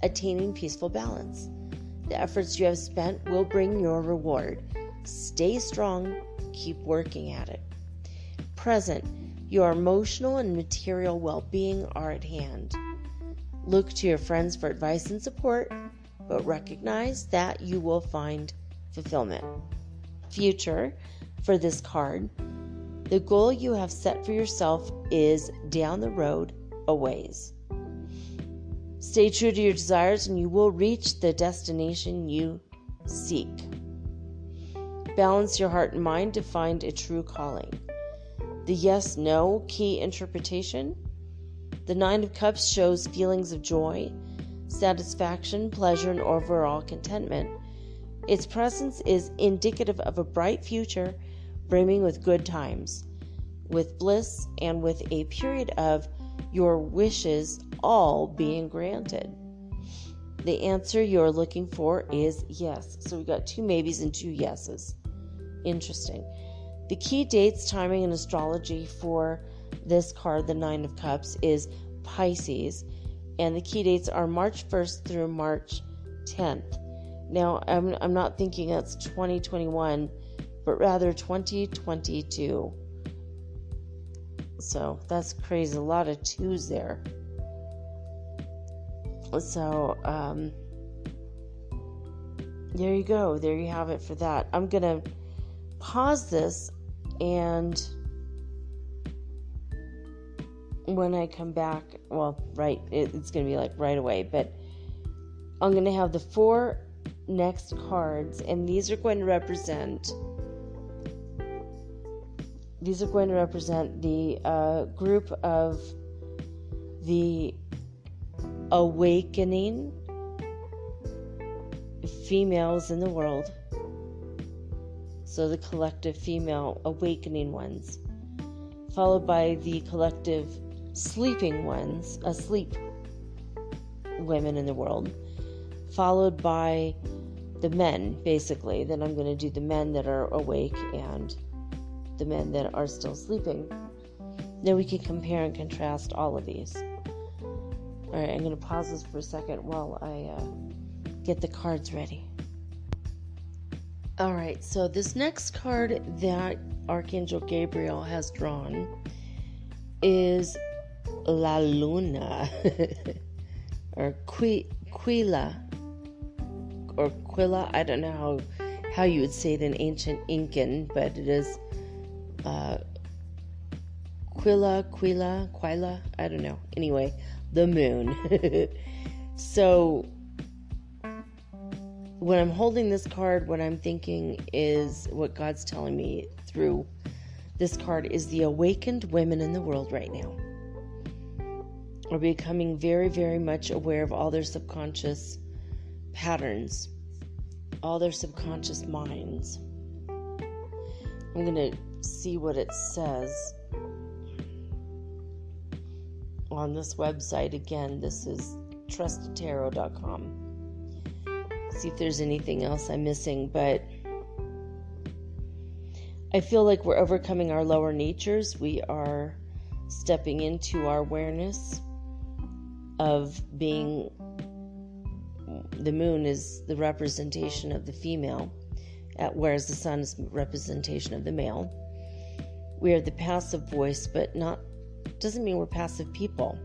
attaining peaceful balance. The efforts you have spent will bring your reward. Stay strong, keep working at it. Present, your emotional and material well-being are at hand. Look to your friends for advice and support, but recognize that you will find fulfillment. Future, for this card, the goal you have set for yourself is down the road a ways. Stay true to your desires and you will reach the destination you seek. Balance your heart and mind to find a true calling. The yes-no key interpretation. The 9 of Cups shows feelings of joy, satisfaction, pleasure, and overall contentment. Its presence is indicative of a bright future brimming with good times, with bliss, and with a period of your wishes all being granted. The answer you're looking for is yes. So we got 2 maybes and 2 yeses. Interesting. The key dates, timing, and astrology for this card, the 9 of Cups, is Pisces. And the key dates are March 1st through March 10th. Now, I'm not thinking that's 2021, but rather 2022. So that's crazy. A lot of 2s there. So, there you go. There you have it for that. I'm going to pause this, and when I come back, it's going to be like right away, but I'm going to have the 4 next cards, and these are going to represent the group of the awakening females in the world. So the collective female awakening ones, followed by the collective sleeping ones, asleep women in the world, followed by the men, basically. Then I'm going to do the men that are awake and the men that are still sleeping. Then we can compare and contrast all of these. All right, I'm going to pause this for a second while I get the cards ready. All right, so this next card that Archangel Gabriel has drawn is La Luna, or Quila, I don't know how you would say it in ancient Incan, but it is Quila, I don't know. Anyway, the moon. So when I'm holding this card, what I'm thinking is what God's telling me through this card is the awakened women in the world right now are becoming very, very much aware of all their subconscious patterns, all their subconscious minds. I'm going to see what it says on this website. Again, this is trustedtarot.com. See if there's anything else I'm missing, but I feel like we're overcoming our lower natures. We are stepping into our awareness of being, the moon is the representation of the female, whereas the sun is representation of the male. We are the passive voice, but doesn't mean we're passive people.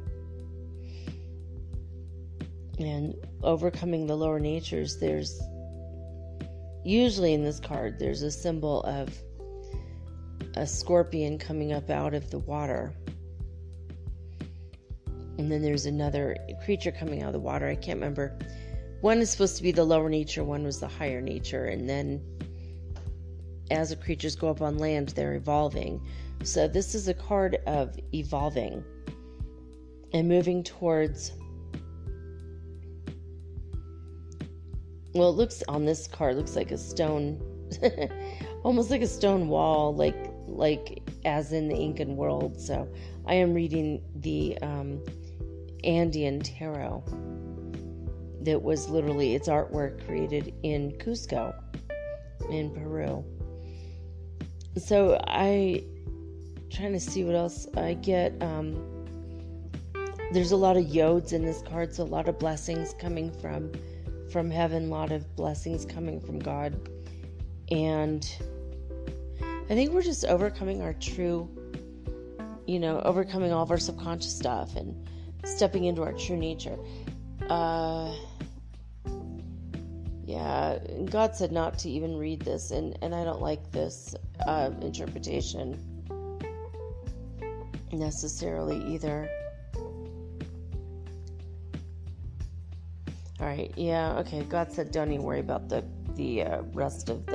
And overcoming the lower natures, there's usually in this card, there's a symbol of a scorpion coming up out of the water. And then there's another creature coming out of the water. I can't remember. One is supposed to be the lower nature, one was the higher nature. And then as the creatures go up on land, they're evolving. So this is a card of evolving and moving towards, well, it looks on this card, looks like a stone, almost like a stone wall, like as in the Incan world. So I am reading the Andean tarot that was literally, it's artwork created in Cusco in Peru. So trying to see what else I get. There's a lot of yods in this card, so a lot of blessings coming from heaven, a lot of blessings coming from God. And I think we're just overcoming our true, overcoming all of our subconscious stuff and stepping into our true nature. Yeah, God said not to even read this, and I don't like this interpretation necessarily either. Alright, yeah, okay, God said don't even worry about the rest of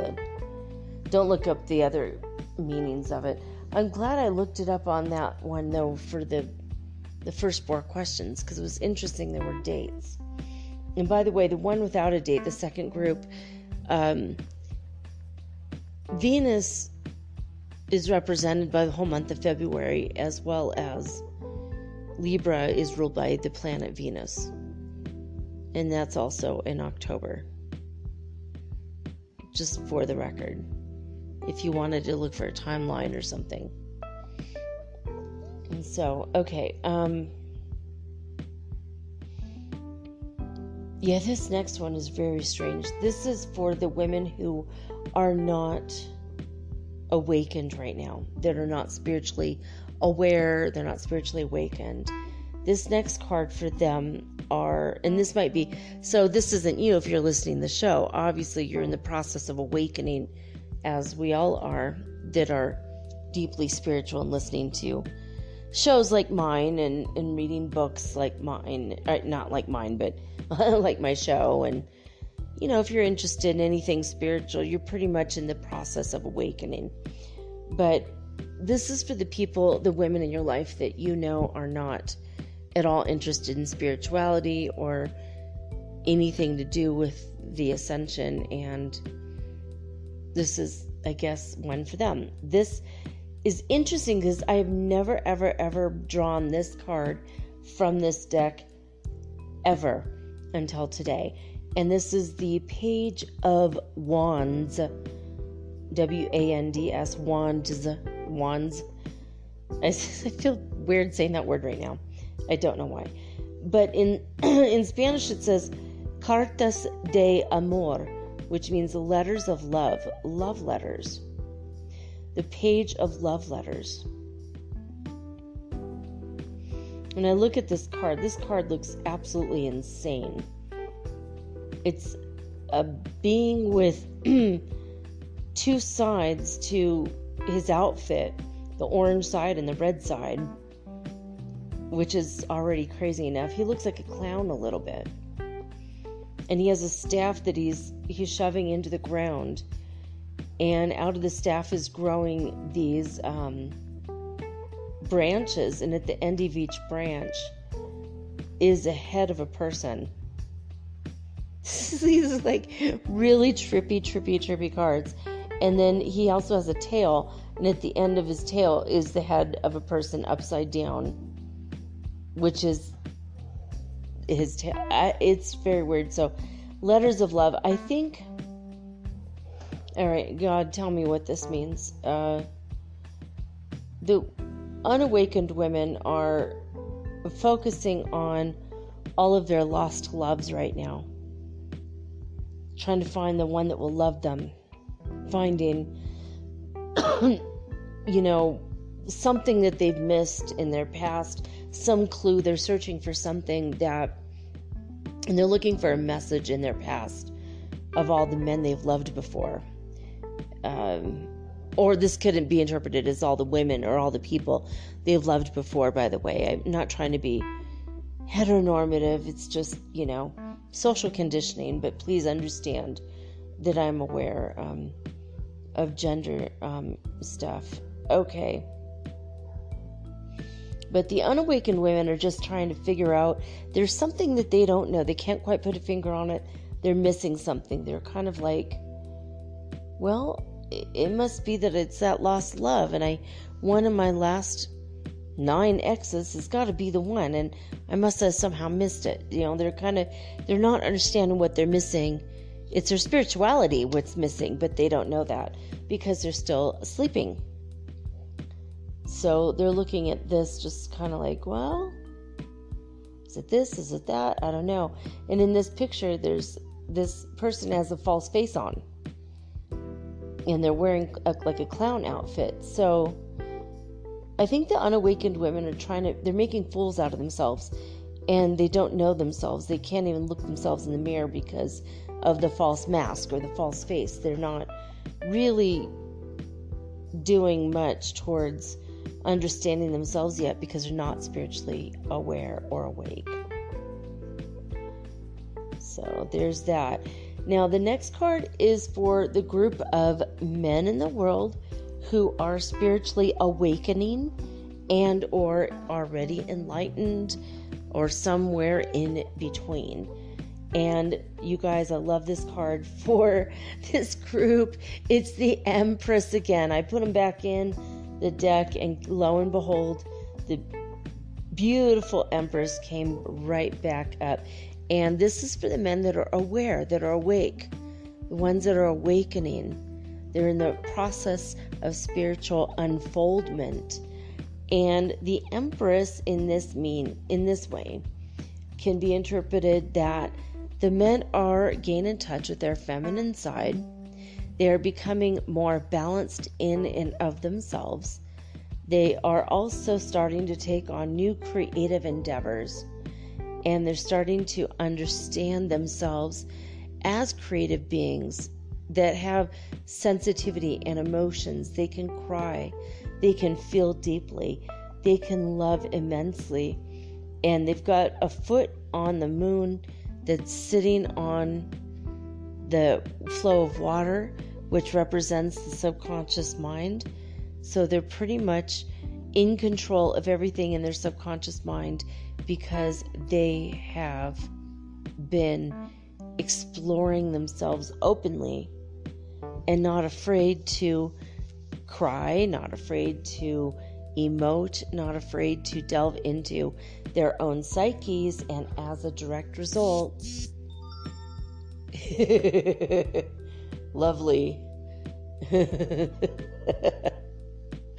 don't look up the other meanings of it. I'm glad I looked it up on that one, though, for the first 4 questions, because it was interesting there were dates. And by the way, the one without a date, the second group, Venus is represented by the whole month of February, as well as Libra is ruled by the planet Venus. And that's also in October. Just for the record, if you wanted to look for a timeline or something. And so, okay, yeah, this next one is very strange. This is for the women who are not awakened right now, that are not spiritually aware, they're not spiritually awakened. This next card for them and this might be, so this isn't you if you're listening to the show. Obviously, you're in the process of awakening, as we all are, that are deeply spiritual and listening to shows like mine and reading books like mine, not like mine, but like my show. And, if you're interested in anything spiritual, you're pretty much in the process of awakening. But this is for the people, the women in your life that are not at all interested in spirituality or anything to do with the ascension. And this is, I guess, one for them. This is interesting because I have never, ever, ever drawn this card from this deck ever until today. And this is the Page of Wands, W-A-N-D-S, wands. I feel weird saying that word right now. I don't know why. But in Spanish it says Cartas de Amor, which means letters of love letters. The Page of Love Letters. When I look at this card looks absolutely insane. It's a being with 2 sides to his outfit, the orange side and the red side, which is already crazy enough. He looks like a clown a little bit. And he has a staff that he's shoving into the ground. And out of the staff is growing these branches. And at the end of each branch is a head of a person. These are like really trippy cards. And then he also has a tail. And at the end of his tail is the head of a person upside down, which is his tail. It's very weird. So, letters of love. I think All right, God, tell me what this means. The unawakened women are focusing on all of their lost loves right now. Trying to find the one that will love them. Finding, something that they've missed in their past. Some clue. They're searching for something and they're looking for a message in their past of all the men they've loved before. Or this couldn't be interpreted as all the women or all the people they've loved before, by the way. I'm not trying to be heteronormative. It's just, social conditioning. But please understand that I'm aware of gender stuff. Okay. But the unawakened women are just trying to figure out there's something that they don't know. They can't quite put a finger on it. They're missing something. They're kind of like, well, it must be that it's that lost love. And one of my last 9 exes has got to be the one. And I must have somehow missed it. They're not understanding what they're missing. It's their spirituality what's missing, but they don't know that because they're still sleeping. So they're looking at this just kind of like, well, is it this? Is it that? I don't know. And in this picture, there's this person has a false face on. And they're wearing like a clown outfit. So I think the unawakened women are they're making fools out of themselves. And they don't know themselves. They can't even look themselves in the mirror because of the false mask or the false face. They're not really doing much towards understanding themselves yet because they're not spiritually aware or awake. So there's that. Now the next card is for the group of men in the world who are spiritually awakening and or already enlightened or somewhere in between. And you guys, I love this card for this group. It's the Empress again. I put them back in the deck, and lo and behold, the beautiful Empress came right back up. And this is for the men that are aware, that are awake, the ones that are awakening. They're in the process of spiritual unfoldment. And the Empress in this way can be interpreted that the men are gaining touch with their feminine side. They are becoming more balanced in and of themselves. They are also starting to take on new creative endeavors. And they're starting to understand themselves as creative beings that have sensitivity and emotions. They can cry. They can feel deeply. They can love immensely. And they've got a foot on the moon that's sitting on the flow of water, which represents the subconscious mind. So they're pretty much in control of everything in their subconscious mind because they have been exploring themselves openly and not afraid to cry, not afraid to emote, not afraid to delve into their own psyches, and as a direct result, lovely.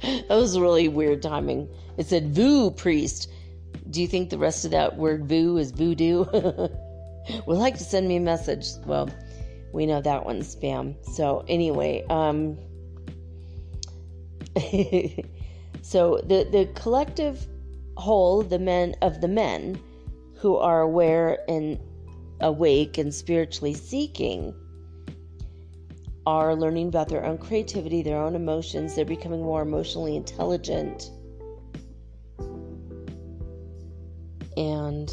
That was really weird timing. It said "voo priest." Do you think the rest of that word "voo" is voodoo? Would like to send me a message. Well, we know that one's spam. So anyway, so the collective whole, the men who are aware and awake and spiritually seeking, are learning about their own creativity, their own emotions. They're becoming more emotionally intelligent. And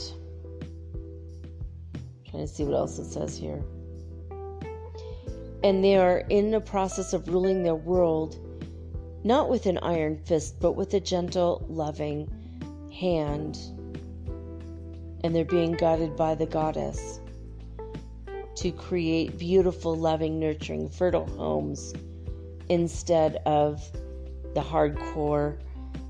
I'm trying to see what else it says here. And they are in the process of ruling their world, not with an iron fist, but with a gentle, loving hand. And they're being guided by the goddess to create beautiful, loving, nurturing, fertile homes instead of the hardcore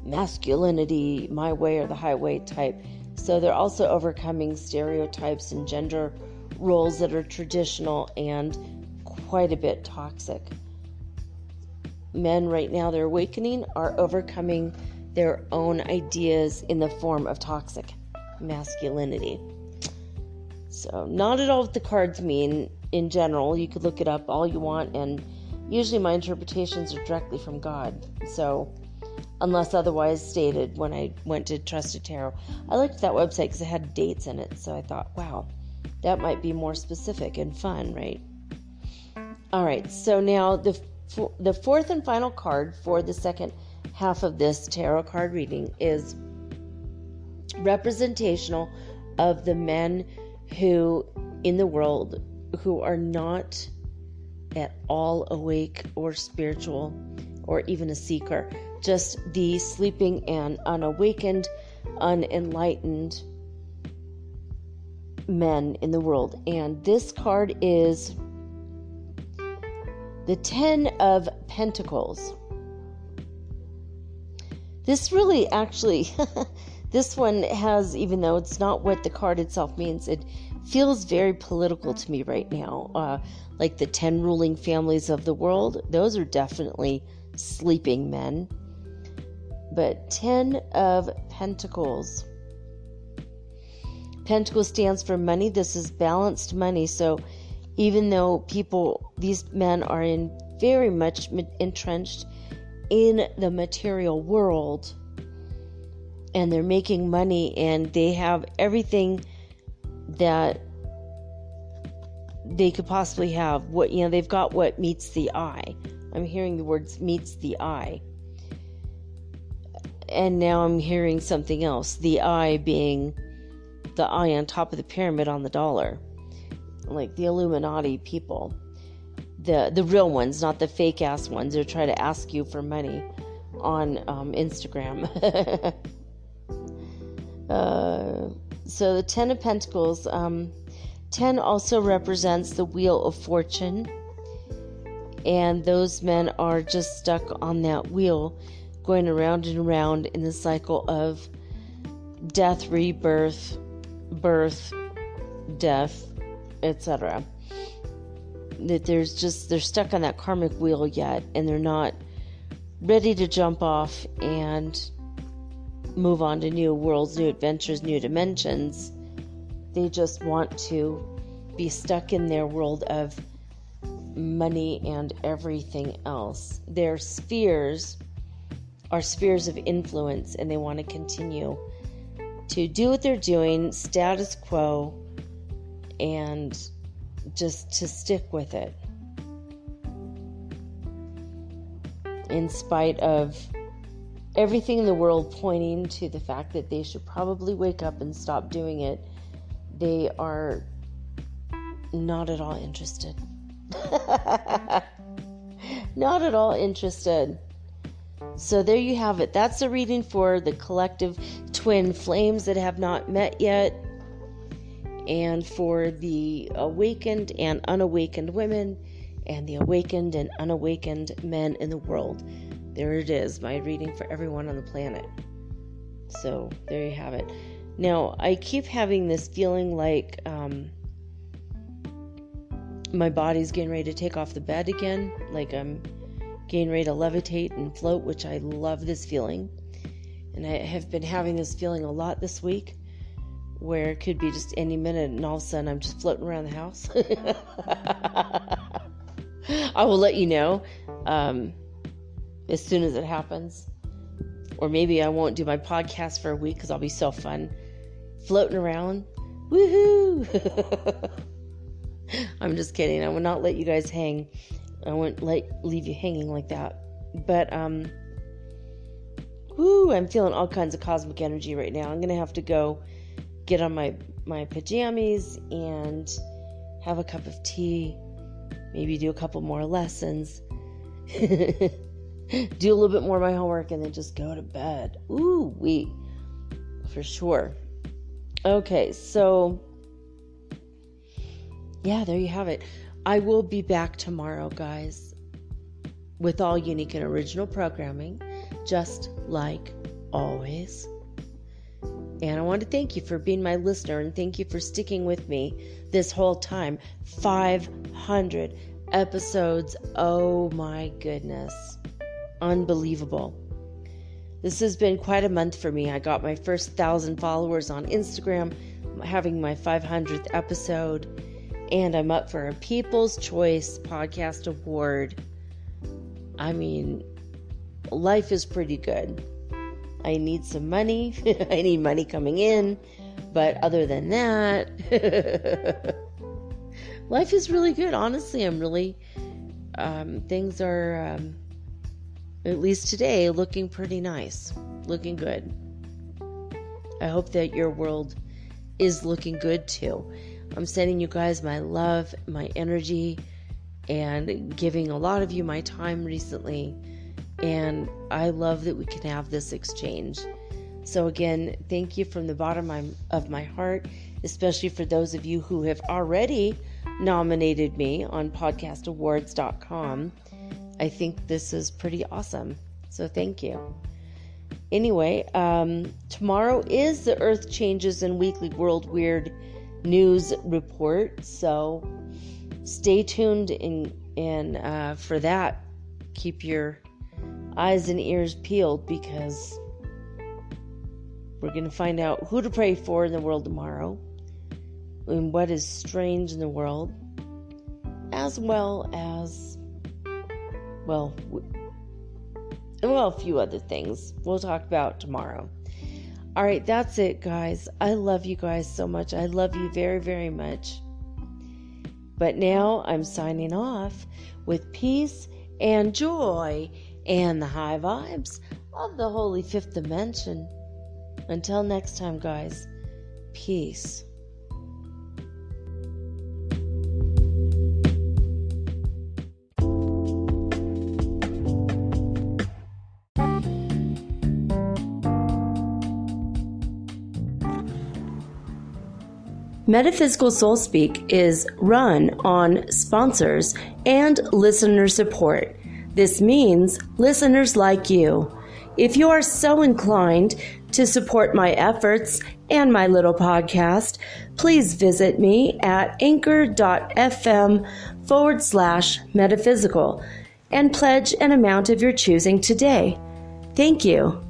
masculinity, my way or the highway type. So they're also overcoming stereotypes and gender roles that are traditional and quite a bit toxic. men right now, they're awakening, are overcoming their own ideas in the form of toxic masculinity. So not at all what the cards mean in general. You could look it up all you want, and usually my interpretations are directly from God. So unless otherwise stated when I went to Trusted Tarot. I liked that website because it had dates in it. So I thought, wow, that might be more specific and fun, right? All right, so now the fourth and final card for the second half of this tarot card reading is representational of the men who in the world who are not at all awake or spiritual or even a seeker, just the sleeping and unawakened, unenlightened men in the world. And this card is the 10 of Pentacles. This really actually, this one has, even though it's not what the card itself means, it feels very political to me right now. Like the 10 ruling families of the world, those are definitely sleeping men. But 10 of Pentacles. Pentacle stands for money. This is balanced money. So even though these men are very much entrenched in the material world, and they're making money, and they have everything that they could possibly have. They've got what meets the eye. I'm hearing the words meets the eye. And now I'm hearing something else. The eye being the eye on top of the pyramid on the dollar. Like the Illuminati people. The real ones, not the fake ass ones who try to ask you for money on Instagram. So the 10 of Pentacles, 10 also represents the Wheel of Fortune. And those men are just stuck on that wheel, going around and around in the cycle of death, rebirth, birth, death, etc. That they're stuck on that karmic wheel yet, and they're not ready to jump off and move on to new worlds, new adventures, new dimensions. They just want to be stuck in their world of money and everything else. Their spheres are spheres of influence, and they want to continue to do what they're doing, status quo, and just to stick with it. In spite of everything in the world pointing to the fact that they should probably wake up and stop doing it, they are not at all interested. Not at all interested. So there you have it. That's a reading for the collective twin flames that have not met yet, and for the awakened and unawakened women, and the awakened and unawakened men in the world. There it is, my reading for everyone on the planet. So there you have it. Now, I keep having this feeling like my body's getting ready to take off the bed again, like I'm getting ready to levitate and float, which I love this feeling. And I have been having this feeling a lot this week, where it could be just any minute and all of a sudden I'm just floating around the house. I will let you know as soon as it happens. Or maybe I won't do my podcast for a week because I'll be so fun floating around. Woohoo! I'm just kidding. I will not let you guys hang. I won't leave you hanging like that. But I'm feeling all kinds of cosmic energy right now. I'm gonna have to go get on my pajamas and have a cup of tea, maybe do a couple more lessons, do a little bit more of my homework, and then just go to bed. For sure. Okay, so yeah, there you have it. I will be back tomorrow, guys, with all unique and original programming, just like always. And I want to thank you for being my listener, and thank you for sticking with me this whole time. 500 episodes. Oh my goodness. unbelievable. This has been quite a month for me. I got my first 1,000 followers on Instagram, having my 500th episode, and I'm up for a People's Choice Podcast Award. I mean, life is pretty good. I need some money. I need money coming in. But other than that, life is really good. Honestly, I'm really, things are, at least today, looking pretty nice. Looking good. I hope that your world is looking good too. I'm sending you guys my love, my energy, and giving a lot of you my time recently. And I love that we can have this exchange. So again, thank you from the bottom of my heart, especially for those of you who have already nominated me on podcastawards.com. I think this is pretty awesome. So thank you. Anyway, tomorrow is the Earth Changes and Weekly World Weird News Report. So stay tuned and for that, keep your eyes and ears peeled, because we're going to find out who to pray for in the world tomorrow and what is strange in the world, as well as, a few other things we'll talk about tomorrow. All right, that's it, guys. I love you guys so much. I love you very, very much. But now I'm signing off with peace and joy and the high vibes of the Holy Fifth Dimension. Until next time, guys, peace. Metaphysical Soul Speak is run on sponsors and listener support. This means listeners like you. If you are so inclined to support my efforts and my little podcast, please visit me at anchor.fm/metaphysical and pledge an amount of your choosing today. Thank you.